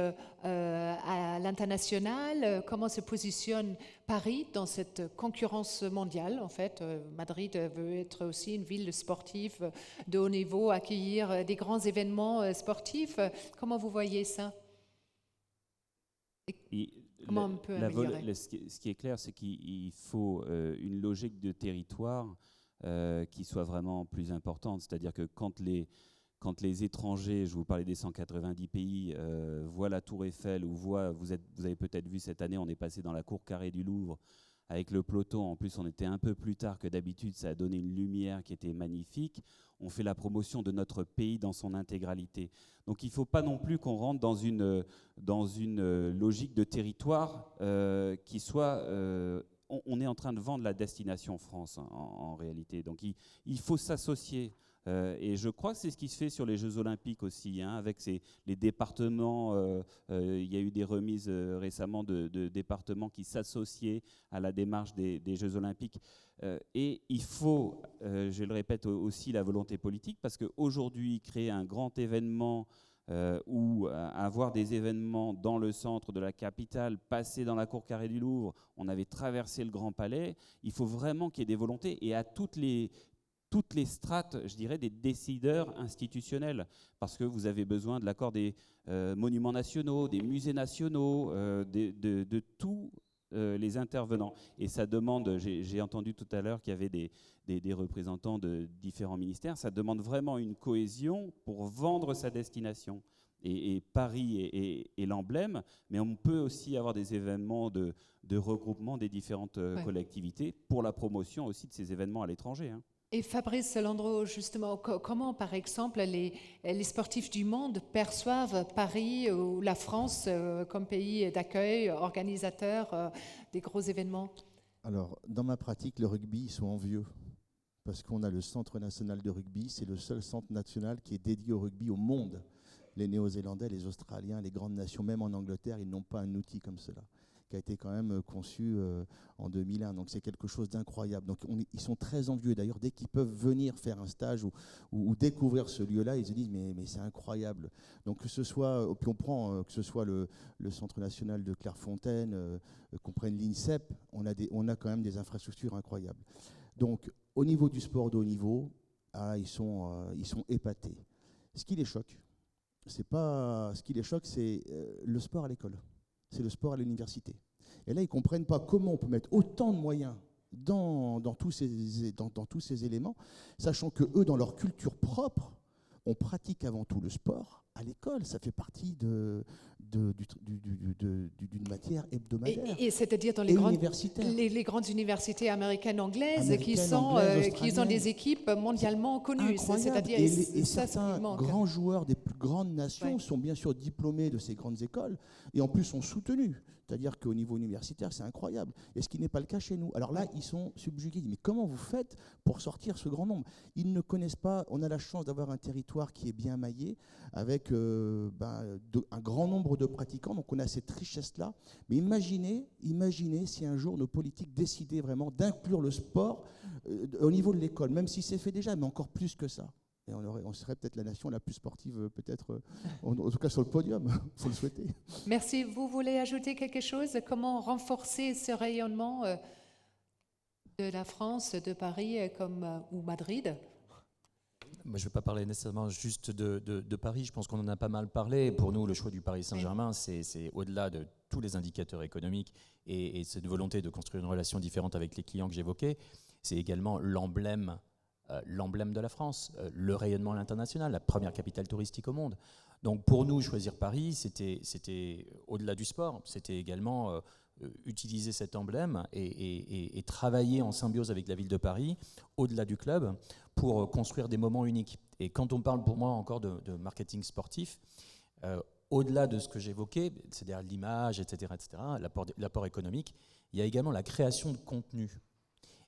à l'international, comment se positionne Paris dans cette concurrence mondiale en fait. Madrid veut être aussi une ville sportive de haut niveau, accueillir des grands événements sportifs. Comment vous voyez ça? Comment on peut améliorer? Ce qui est clair, c'est qu'il faut une logique de territoire qui soit vraiment plus importante. C'est-à-dire que quand les étrangers, je vous parlais des 190 pays, voient la Tour Eiffel ou vous avez peut-être vu cette année, on est passé dans la cour carrée du Louvre avec le peloton. En plus, on était un peu plus tard que d'habitude. Ça a donné une lumière qui était magnifique. On fait la promotion de notre pays dans son intégralité. Donc il ne faut pas non plus qu'on rentre dans une logique de territoire qui soit... on est en train de vendre la destination France en réalité. Donc il faut s'associer. Et je crois que c'est ce qui se fait sur les Jeux Olympiques aussi, avec les départements. Il y a eu des remises récemment de départements qui s'associaient à la démarche des Jeux Olympiques. Et il faut, je le répète aussi, la volonté politique, parce qu'aujourd'hui, créer un grand événement ou avoir des événements dans le centre de la capitale, passer dans la cour carrée du Louvre, on avait traversé le Grand Palais, il faut vraiment qu'il y ait des volontés, et à toutes les strates, je dirais, des décideurs institutionnels, parce que vous avez besoin de l'accord des monuments nationaux, des musées nationaux, de tous les intervenants. Et ça demande, j'ai entendu tout à l'heure qu'il y avait des représentants de différents ministères, ça demande vraiment une cohésion pour vendre sa destination. Et Paris est l'emblème, mais on peut aussi avoir des événements de regroupement des différentes collectivités pour la promotion aussi de ces événements à l'étranger. Et Fabrice Landreau, justement, comment, par exemple, les sportifs du monde perçoivent Paris ou la France comme pays d'accueil, organisateur des gros événements? Alors, dans ma pratique, le rugby, ils sont envieux. Parce qu'on a le Centre national de rugby, c'est le seul centre national qui est dédié au rugby au monde. Les Néo-Zélandais, les Australiens, les grandes nations, même en Angleterre, ils n'ont pas un outil comme cela, qui a été quand même conçu en 2001. Donc c'est quelque chose d'incroyable. Donc ils sont très envieux. D'ailleurs, dès qu'ils peuvent venir faire un stage ou découvrir ce lieu-là, ils se disent mais c'est incroyable. Donc que ce soit, puis on prend que ce soit le Centre national de Clairefontaine, qu'on prenne l'INSEP, on a quand même des infrastructures incroyables. Donc au niveau du sport de haut niveau, ils sont épatés. Ce qui les choque, c'est le sport à l'école. C'est le sport à l'université. Et là, ils ne comprennent pas comment on peut mettre autant de moyens dans tous ces éléments, sachant qu'eux, dans leur culture propre, on pratique avant tout le sport à l'école. Ça fait partie d'une matière hebdomadaire. Et c'est-à-dire dans les grandes universités américaines, anglaises, qui ont des équipes mondialement connues. C'est-à-dire, et certains grands joueurs des plus grandes nations sont bien sûr diplômés de ces grandes écoles et en plus sont soutenus. C'est-à-dire qu'au niveau universitaire, c'est incroyable. Et ce qui n'est pas le cas chez nous. Alors là, ils sont subjugués. Mais comment vous faites pour sortir ce grand nombre? Ils ne connaissent pas. On a la chance d'avoir un territoire qui est bien maillé, avec un grand nombre de pratiquants. Donc on a cette richesse-là. Mais imaginez si un jour nos politiques décidaient vraiment d'inclure le sport au niveau de l'école, même si c'est fait déjà, mais encore plus que ça. Et on serait peut-être la nation la plus sportive, peut-être, en tout cas sur le podium, il faut le souhaiter. Merci. Vous voulez ajouter quelque chose? Comment renforcer ce rayonnement de la France, de Paris ou Madrid? Moi, je ne vais pas parler nécessairement juste de Paris, je pense qu'on en a pas mal parlé. Pour nous, le choix du Paris Saint-Germain, c'est au-delà de tous les indicateurs économiques et cette volonté de construire une relation différente avec les clients que j'évoquais, c'est également l'emblème de la France, le rayonnement à l'international, la première capitale touristique au monde. Donc pour nous, choisir Paris, c'était au-delà du sport, c'était également utiliser cet emblème et travailler en symbiose avec la ville de Paris, au-delà du club, pour construire des moments uniques. Et quand on parle pour moi encore de marketing sportif, au-delà de ce que j'évoquais, c'est-à-dire l'image, etc., l'apport économique, il y a également la création de contenu.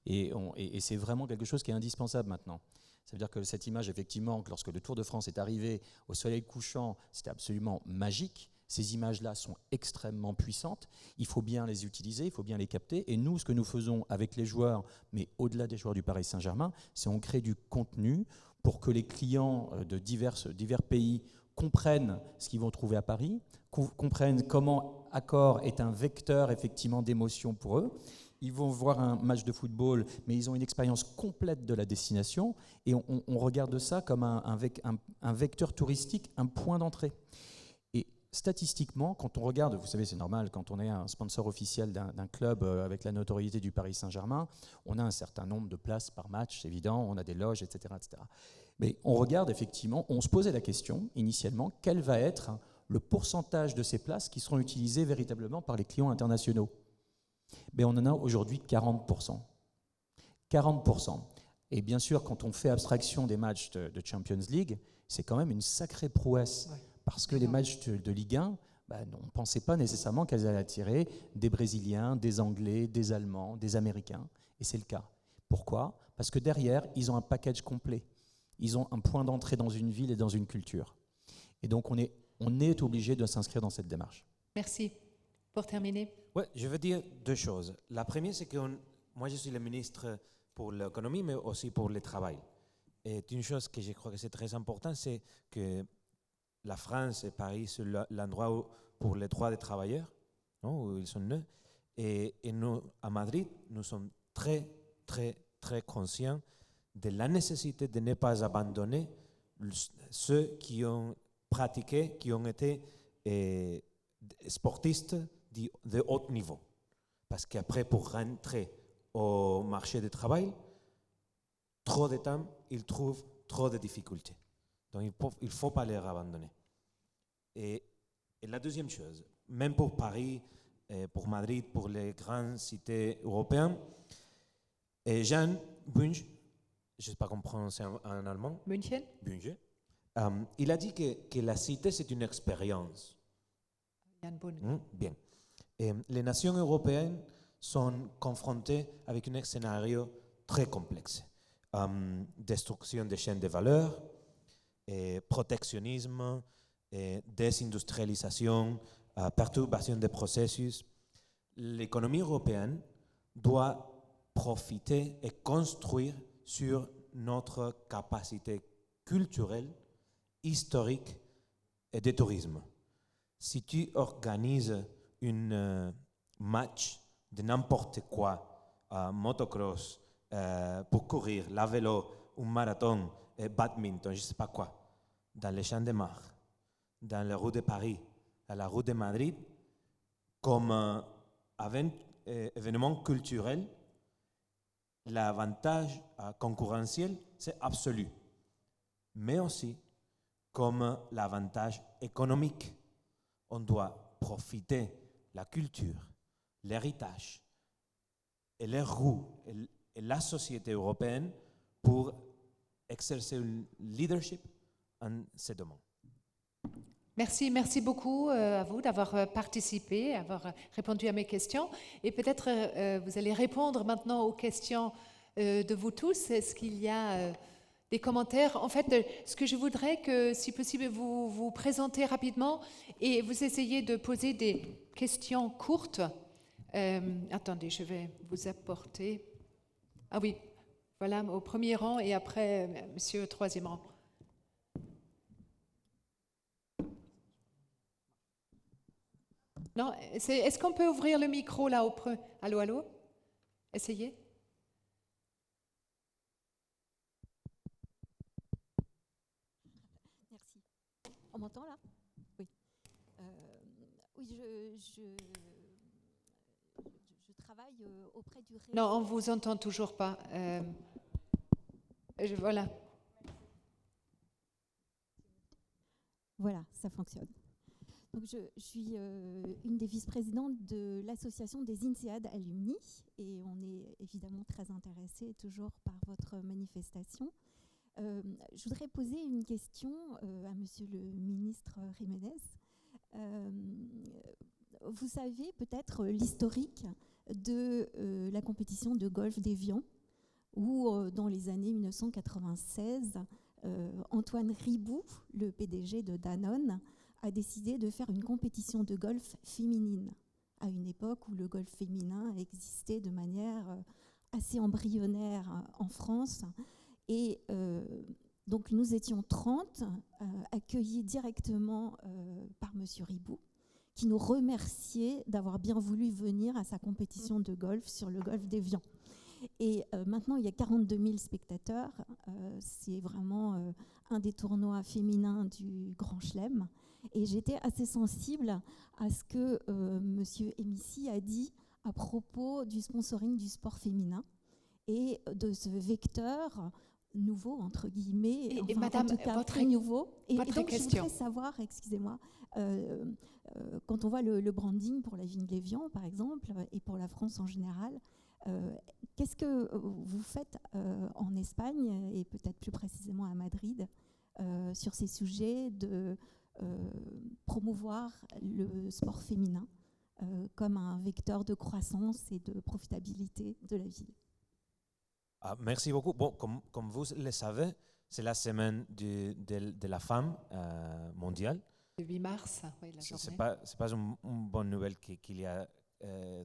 Et c'est vraiment quelque chose qui est indispensable maintenant. Ça veut dire que cette image, effectivement, que lorsque le Tour de France est arrivé au soleil couchant, c'était absolument magique. Ces images-là sont extrêmement puissantes. Il faut bien les utiliser, il faut bien les capter. Et nous, ce que nous faisons avec les joueurs, mais au-delà des joueurs du Paris Saint-Germain, c'est on crée du contenu pour que les clients de divers pays comprennent ce qu'ils vont trouver à Paris, comprennent comment Accor est un vecteur effectivement d'émotion pour eux. Ils vont voir un match de football, mais ils ont une expérience complète de la destination et on regarde ça comme un vecteur touristique, un point d'entrée. Et statistiquement, quand on regarde, vous savez, c'est normal, quand on est un sponsor officiel d'un club avec la notoriété du Paris Saint-Germain, on a un certain nombre de places par match, c'est évident, on a des loges, etc., etc. Mais on regarde effectivement, on se posait la question initialement, quel va être le pourcentage de ces places qui seront utilisées véritablement par les clients internationaux ? Mais on en a aujourd'hui 40%. 40%. Et bien sûr, quand on fait abstraction des matchs de Champions League, c'est quand même une sacrée prouesse. Ouais. Parce que les matchs de Ligue 1, on ne pensait pas nécessairement qu'elles allaient attirer des Brésiliens, des Anglais, des Allemands, des Américains. Et c'est le cas. Pourquoi ? Parce que derrière, ils ont un package complet. Ils ont un point d'entrée dans une ville et dans une culture. Et donc, on est obligé de s'inscrire dans cette démarche. Merci. Pour terminer. Oui, je veux dire deux choses. La première, c'est que moi, je suis le ministre pour l'économie, mais aussi pour le travail. Et une chose que je crois que c'est très important, c'est que la France et Paris, c'est l'endroit pour les droits des travailleurs, non, où ils sont nés. Et nous, à Madrid, nous sommes très, très, très conscients de la nécessité de ne pas abandonner ceux qui ont pratiqué, qui ont été sportistes de haut niveau. Parce qu'après, pour rentrer au marché du travail, trop de temps, ils trouvent trop de difficultés. Donc, il ne faut pas les abandonner. Et la deuxième chose, même pour Paris, pour Madrid, pour les grandes cités européennes, Jean Bunge, je ne sais pas comment prononcer en allemand. München. Bunge. Il a dit que la cité, c'est une expérience. Jan Bunge. Bien. Les nations européennes sont confrontées avec un scénario très complexe. Destruction des chaînes de valeur, protectionnisme, désindustrialisation, perturbation des processus. L'économie européenne doit profiter et construire sur notre capacité culturelle, historique et de tourisme. Si tu organises un match de n'importe quoi, motocross, pour courir, la vélo, un marathon, badminton, je ne sais pas quoi, dans les champs de Mars, dans la rue de Paris, à la rue de Madrid, comme événement culturel, l'avantage concurrentiel, c'est absolu, mais aussi comme l'avantage économique. On doit profiter la culture, l'héritage et les roues et la société européenne pour exercer un leadership en ce domaine. Merci beaucoup à vous d'avoir participé, d'avoir répondu à mes questions. Et peut-être vous allez répondre maintenant aux questions de vous tous. Est-ce qu'il y a des commentaires? En fait, ce que je voudrais que, si possible, vous vous présentez rapidement et vous essayez de poser des questions courtes. Attendez, je vais vous apporter. Ah oui, voilà, au premier rang et après, monsieur, au troisième rang. Non, est-ce qu'on peut ouvrir le micro là au premier? Allô, allô? Essayez. On m'entend là? Oui. Oui, je travaille auprès du réseau. Non, on vous entend toujours pas. Voilà. Voilà, ça fonctionne. Donc je suis une des vice-présidentes de l'association des INSEAD Alumni et on est évidemment très intéressés toujours par votre manifestation. Je voudrais poser une question à Monsieur le ministre Jiménez. Vous savez peut-être l'historique de la compétition de golf d'Évian où dans les années 1996, Antoine Riboud, le PDG de Danone, a décidé de faire une compétition de golf féminine à une époque où le golf féminin existait de manière assez embryonnaire en France. Et donc nous étions 30 accueillis directement par M. Riboud, qui nous remerciait d'avoir bien voulu venir à sa compétition de golf sur le golfe d'Évian. Et maintenant, il y a 42 000 spectateurs. C'est vraiment un des tournois féminins du Grand Chelem. Et j'étais assez sensible à ce que M. Emissi a dit à propos du sponsoring du sport féminin et de ce vecteur nouveau, entre guillemets, Et enfin, madame, en tout cas votre très nouveau. Et votre donc, question. je voudrais savoir, excusez-moi, quand on voit le branding pour la vigne d'Évian, par exemple, et pour la France en général, qu'est-ce que vous faites en Espagne, et peut-être plus précisément à Madrid, sur ces sujets de promouvoir le sport féminin comme un vecteur de croissance et de profitabilité de la ville? Merci beaucoup. Bon, comme vous le savez, c'est la semaine de la femme mondiale. Le 8 mars, oui, la Ce journée. n'est pas une bonne nouvelle qu'il y a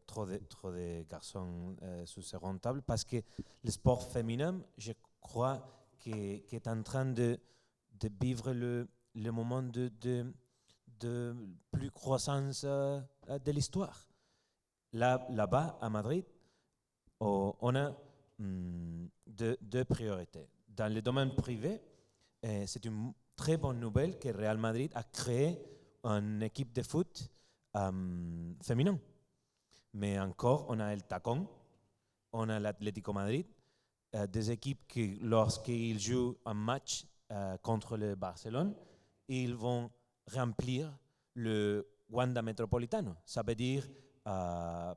trop de garçons sur ces rondes tables parce que le sport féminin, je crois, qui est en train de vivre le moment de plus croissance de l'histoire. Là-bas, à Madrid, on a deux priorités. Dans le domaine privé, c'est une très bonne nouvelle que Real Madrid a créé une équipe de foot féminin. Mais encore, on a el Tacón, on a l'Atlético Madrid, des équipes qui, lorsqu'ils jouent un match contre le Barcelone, ils vont remplir le Wanda Metropolitano. Ça veut dire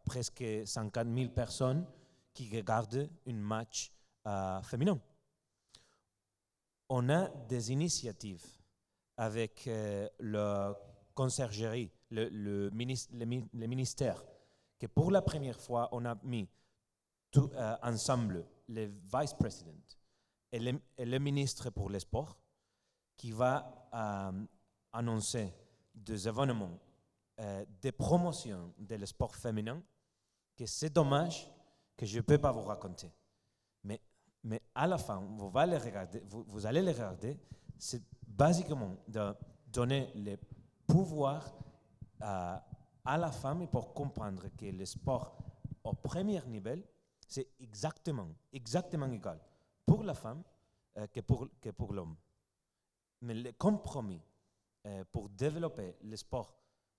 presque 50 000 personnes qui regardent un match féminin. On a des initiatives avec la conciergerie, le ministère, que pour la première fois, on a mis tout, ensemble les vice-présidents et le ministre pour le sport qui va annoncer des événements de promotion de sport féminin que c'est dommage que je ne peux pas vous raconter. Mais à la fin, vous allez les regarder, c'est basiquement de donner le pouvoir à la femme pour comprendre que le sport au premier niveau, c'est exactement égal pour la femme que pour l'homme. Mais le compromis pour développer le sport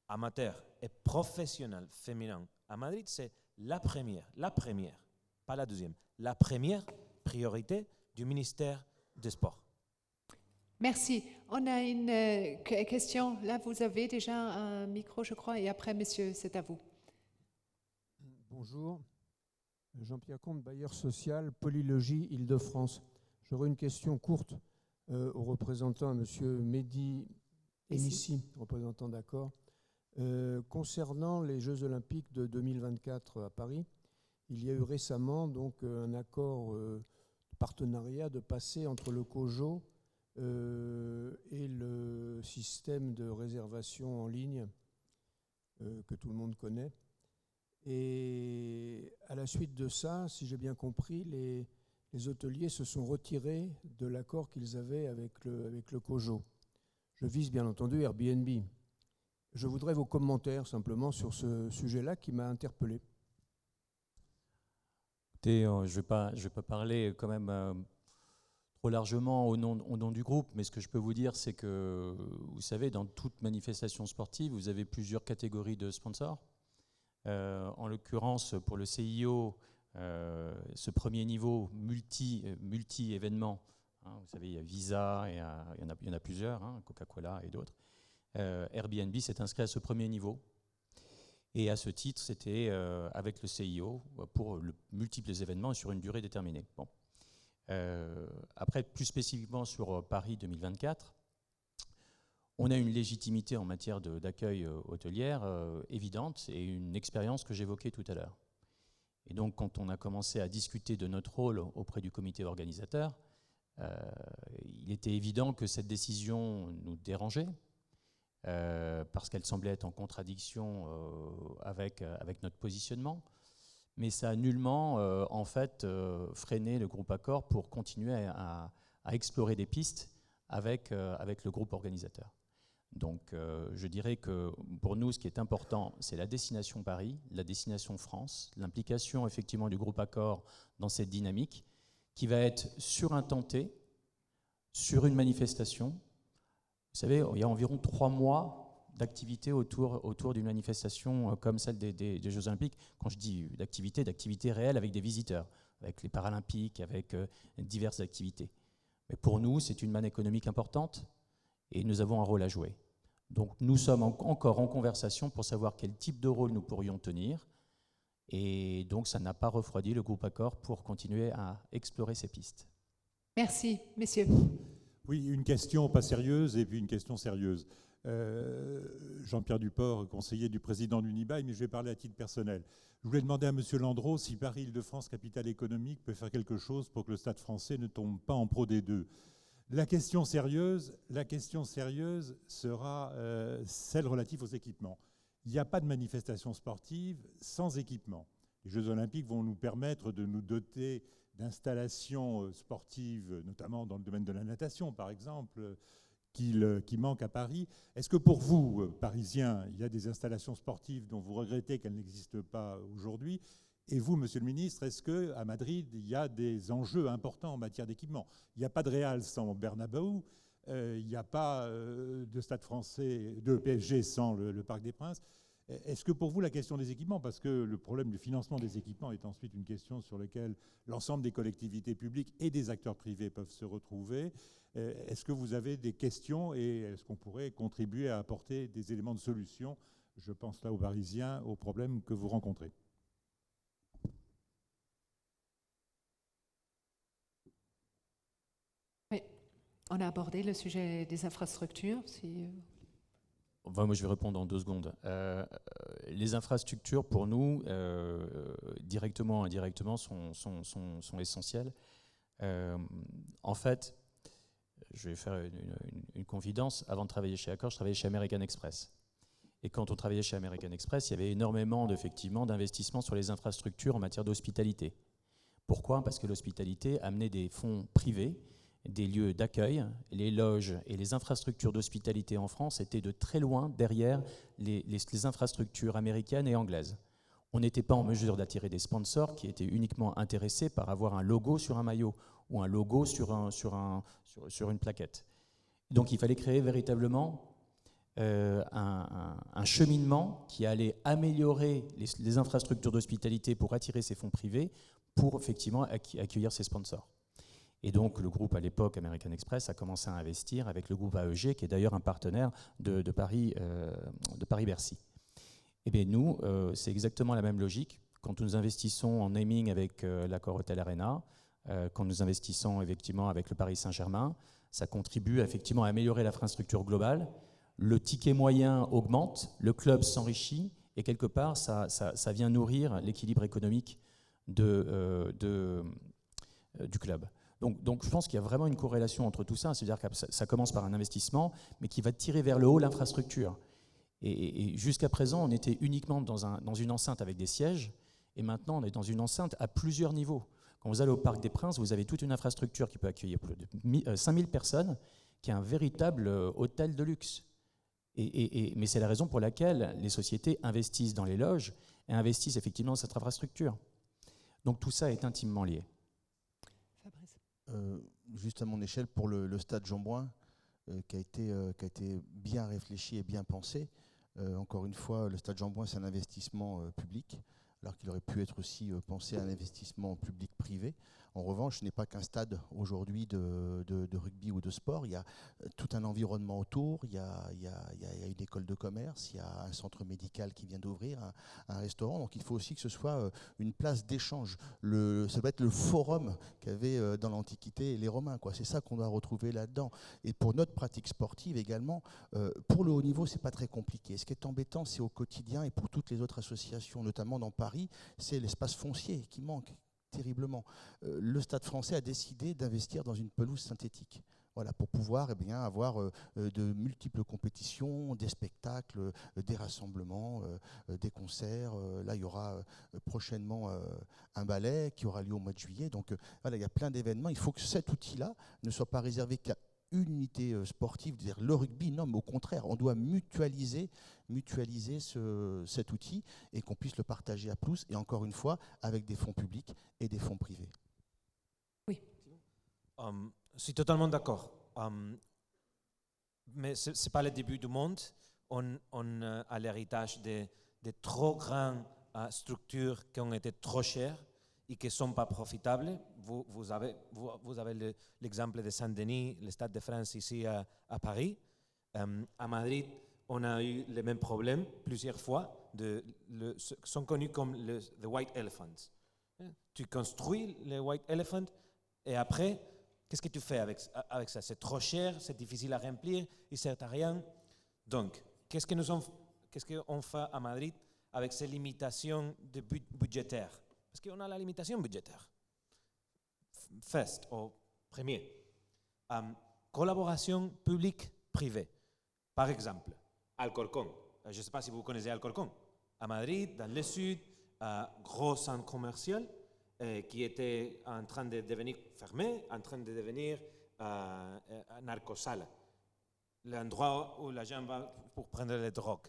amateur et professionnel féminin à Madrid, c'est la première, pas la deuxième, la première priorité du ministère des Sports. Merci. On a une question. Là, vous avez déjà un micro, je crois, et après, messieurs, c'est à vous. Bonjour. Jean-Pierre Comte, bailleur social, Polylogis, Île-de-France. J'aurais une question courte au représentant, à monsieur Mehdi Emissi, représentant d'accord. Concernant les Jeux Olympiques de 2024 à Paris, il y a eu récemment donc, un accord de partenariat de passer entre le COJO et le système de réservation en ligne que tout le monde connaît. Et à la suite de ça, si j'ai bien compris, les hôteliers se sont retirés de l'accord qu'ils avaient avec le COJO. Je vise bien entendu Airbnb. Je voudrais vos commentaires simplement sur ce sujet-là qui m'a interpellé. Écoutez, je vais pas parler quand même trop largement au nom du groupe, mais ce que je peux vous dire, c'est que, vous savez, dans toute manifestation sportive, vous avez plusieurs catégories de sponsors. En l'occurrence, pour le CIO, ce premier niveau multi-événements, hein, vous savez, il y a Visa, il y en a plusieurs, hein, Coca-Cola et d'autres. Airbnb s'est inscrit à ce premier niveau. Et à ce titre, c'était avec le CIO pour multiples événements et sur une durée déterminée. Bon. Après, plus spécifiquement sur Paris 2024, on a une légitimité en matière d'accueil hôtelière évidente et une expérience que j'évoquais tout à l'heure. Et donc, quand on a commencé à discuter de notre rôle auprès du comité organisateur, il était évident que cette décision nous dérangeait, parce qu'elle semblait être en contradiction avec notre positionnement. Mais ça a nullement, en fait, freiné le groupe Accor pour continuer à explorer des pistes avec le groupe organisateur. Donc, je dirais que pour nous, ce qui est important, c'est la destination Paris, la destination France, l'implication effectivement du groupe Accor dans cette dynamique, qui va être sur un temps T, sur une manifestation. Vous savez, il y a environ 3 mois d'activité autour d'une manifestation comme celle des Jeux Olympiques. Quand je dis d'activité réelle avec des visiteurs, avec les Paralympiques, avec diverses activités. Mais pour nous, c'est une manne économique importante et nous avons un rôle à jouer. Donc nous sommes encore en conversation pour savoir quel type de rôle nous pourrions tenir. Et donc ça n'a pas refroidi le groupe Accor pour continuer à explorer ces pistes. Merci, messieurs. Oui, une question pas sérieuse et puis une question sérieuse. Jean-Pierre Duport, conseiller du président d'Unibail, mais je vais parler à titre personnel. Je voulais demander à M. Landreau si Paris-Île-de-France, capitale économique, peut faire quelque chose pour que le Stade français ne tombe pas en Pro D2. La question sérieuse sera celle relative aux équipements. Il n'y a pas de manifestation sportive sans équipement. Les Jeux Olympiques vont nous permettre de nous doter d'installations sportives, notamment dans le domaine de la natation, par exemple, qui manquent à Paris. Est-ce que pour vous, Parisiens, il y a des installations sportives dont vous regrettez qu'elles n'existent pas aujourd'hui ? Et vous, Monsieur le Ministre, est-ce qu'à Madrid, il y a des enjeux importants en matière d'équipement ? Il n'y a pas de Real sans Bernabéu, il n'y a pas de Stade français, de PSG sans le Parc des Princes. Est-ce que pour vous, la question des équipements, parce que le problème du financement des équipements est ensuite une question sur laquelle l'ensemble des collectivités publiques et des acteurs privés peuvent se retrouver, est-ce que vous avez des questions et est-ce qu'on pourrait contribuer à apporter des éléments de solution, je pense là aux Parisiens, aux problèmes que vous rencontrez ? Oui, on a abordé le sujet des infrastructures. Enfin, moi, je vais répondre en 2 secondes. Les infrastructures, pour nous, directement ou indirectement, sont essentielles. En fait, je vais faire une confidence. Avant de travailler chez Accor, je travaillais chez American Express. Et quand on travaillait chez American Express, il y avait énormément d'investissements sur les infrastructures en matière d'hospitalité. Pourquoi ? Parce que l'hospitalité amenait des fonds privés, des lieux d'accueil, les loges et les infrastructures d'hospitalité en France étaient de très loin derrière les infrastructures américaines et anglaises. On n'était pas en mesure d'attirer des sponsors qui étaient uniquement intéressés par avoir un logo sur un maillot ou un logo sur une plaquette. Donc il fallait créer véritablement un cheminement qui allait améliorer les infrastructures d'hospitalité pour attirer ces fonds privés, pour effectivement accueillir ces sponsors. Et donc, le groupe, à l'époque, American Express, a commencé à investir avec le groupe AEG, qui est d'ailleurs un partenaire de Paris-Bercy. Et bien, nous, c'est exactement la même logique. Quand nous investissons en naming avec l'Accor Hotel Arena, quand nous investissons effectivement avec le Paris Saint-Germain, ça contribue effectivement à améliorer l'infrastructure globale. Le ticket moyen augmente, le club s'enrichit, et quelque part, ça vient nourrir l'équilibre économique du club. Donc je pense qu'il y a vraiment une corrélation entre tout ça, c'est-à-dire que ça commence par un investissement, mais qui va tirer vers le haut l'infrastructure. Et jusqu'à présent, on était uniquement dans une enceinte avec des sièges, et maintenant on est dans une enceinte à plusieurs niveaux. Quand vous allez au Parc des Princes, vous avez toute une infrastructure qui peut accueillir plus de 5000 personnes, qui est un véritable hôtel de luxe. Mais c'est la raison pour laquelle les sociétés investissent dans les loges et investissent effectivement dans cette infrastructure. Donc tout ça est intimement lié. juste à mon échelle, pour le stade Jean-Bouin, qui a été bien réfléchi et bien pensé. Encore une fois, le stade Jean-Bouin, c'est un investissement public, alors qu'il aurait pu être aussi pensé à un investissement public-privé. En revanche, ce n'est pas qu'un stade aujourd'hui de rugby ou de sport. Il y a tout un environnement autour, il y a une école de commerce, il y a un centre médical qui vient d'ouvrir, un restaurant. Donc il faut aussi que ce soit une place d'échange. Ça doit être le forum qu'avaient dans l'Antiquité les Romains, quoi. C'est ça qu'on doit retrouver là-dedans. Et pour notre pratique sportive également, pour le haut niveau, c'est pas très compliqué. Ce qui est embêtant, c'est au quotidien, et pour toutes les autres associations, notamment dans Paris, c'est l'espace foncier qui manque terriblement. Le Stade français a décidé d'investir dans une pelouse synthétique. Voilà, pour pouvoir avoir de multiples compétitions, des spectacles, des rassemblements, des concerts. Là, il y aura prochainement un ballet qui aura lieu au mois de juillet. Donc voilà, il y a plein d'événements. Il faut que cet outil-là ne soit pas réservé qu'à une unité sportive, c'est-à-dire le rugby. Non, mais au contraire, on doit mutualiser cet outil et qu'on puisse le partager à plus, et encore une fois, avec des fonds publics et des fonds privés. Oui. Je suis totalement d'accord. Mais ce n'est pas le début du monde. On a l'héritage de trop grandes structures qui ont été trop chères et qui ne sont pas profitables. Vous avez l'exemple de Saint-Denis, le Stade de France ici à Paris. À Madrid, on a eu les mêmes problèmes plusieurs fois. Sont connus comme the White Elephants. Tu construis le White Elephant et après, qu'est-ce que tu fais avec ça? C'est trop cher, c'est difficile à remplir, il ne sert à rien. Donc, qu'est-ce qu'on fait à Madrid avec ces limitations budgétaires? Parce qu'on a la limitation budgétaire. First, au premier. Collaboration publique-privée. Par exemple, Alcorcón. Je ne sais pas si vous connaissez Alcorcón. À Madrid, dans le sud, gros centre commercial qui était en train de devenir fermé, en train de devenir narcosala. L'endroit où la gens va pour prendre les drogues.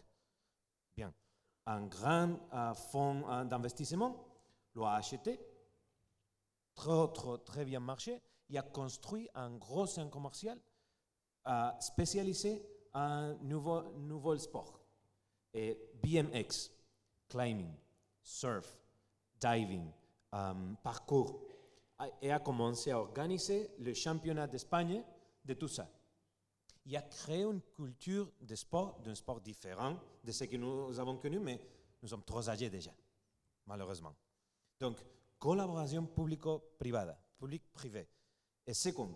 Bien. Un grand fonds d'investissement l'a acheté, très bien marché, il a construit un gros centre commercial spécialisé en nouveau sport. Et BMX, climbing, surf, diving, parcours, et a commencé à organiser le championnat d'Espagne de tout ça. Il a créé une culture de sport, d'un sport différent de ce que nous avons connu, mais nous sommes trop âgés déjà, malheureusement. Donc, collaboration publico-privada, public-privé. Et second,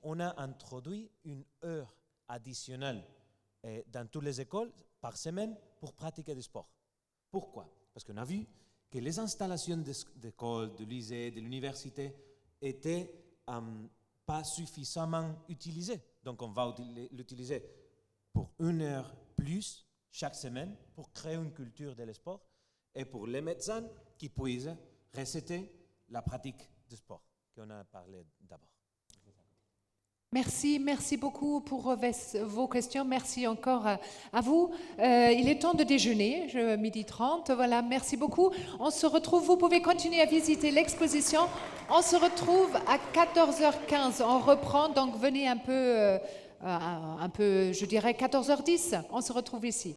on a introduit une heure additionnelle dans toutes les écoles par semaine pour pratiquer du sport. Pourquoi? Parce qu'on a vu que les installations d'écoles, de lycées, de l'université étaient pas suffisamment utilisées. Donc, on va l'utiliser pour 1 heure plus chaque semaine pour créer une culture de sport et pour les médecins qui puissent recéter la pratique du sport qu'on a parlé d'abord. Merci beaucoup pour vos questions. Merci encore à vous. Il est temps de déjeuner, 12h30. Voilà, merci beaucoup. On se retrouve, vous pouvez continuer à visiter l'exposition. On se retrouve à 14h15. On reprend, donc venez un peu, je dirais 14h10. On se retrouve ici.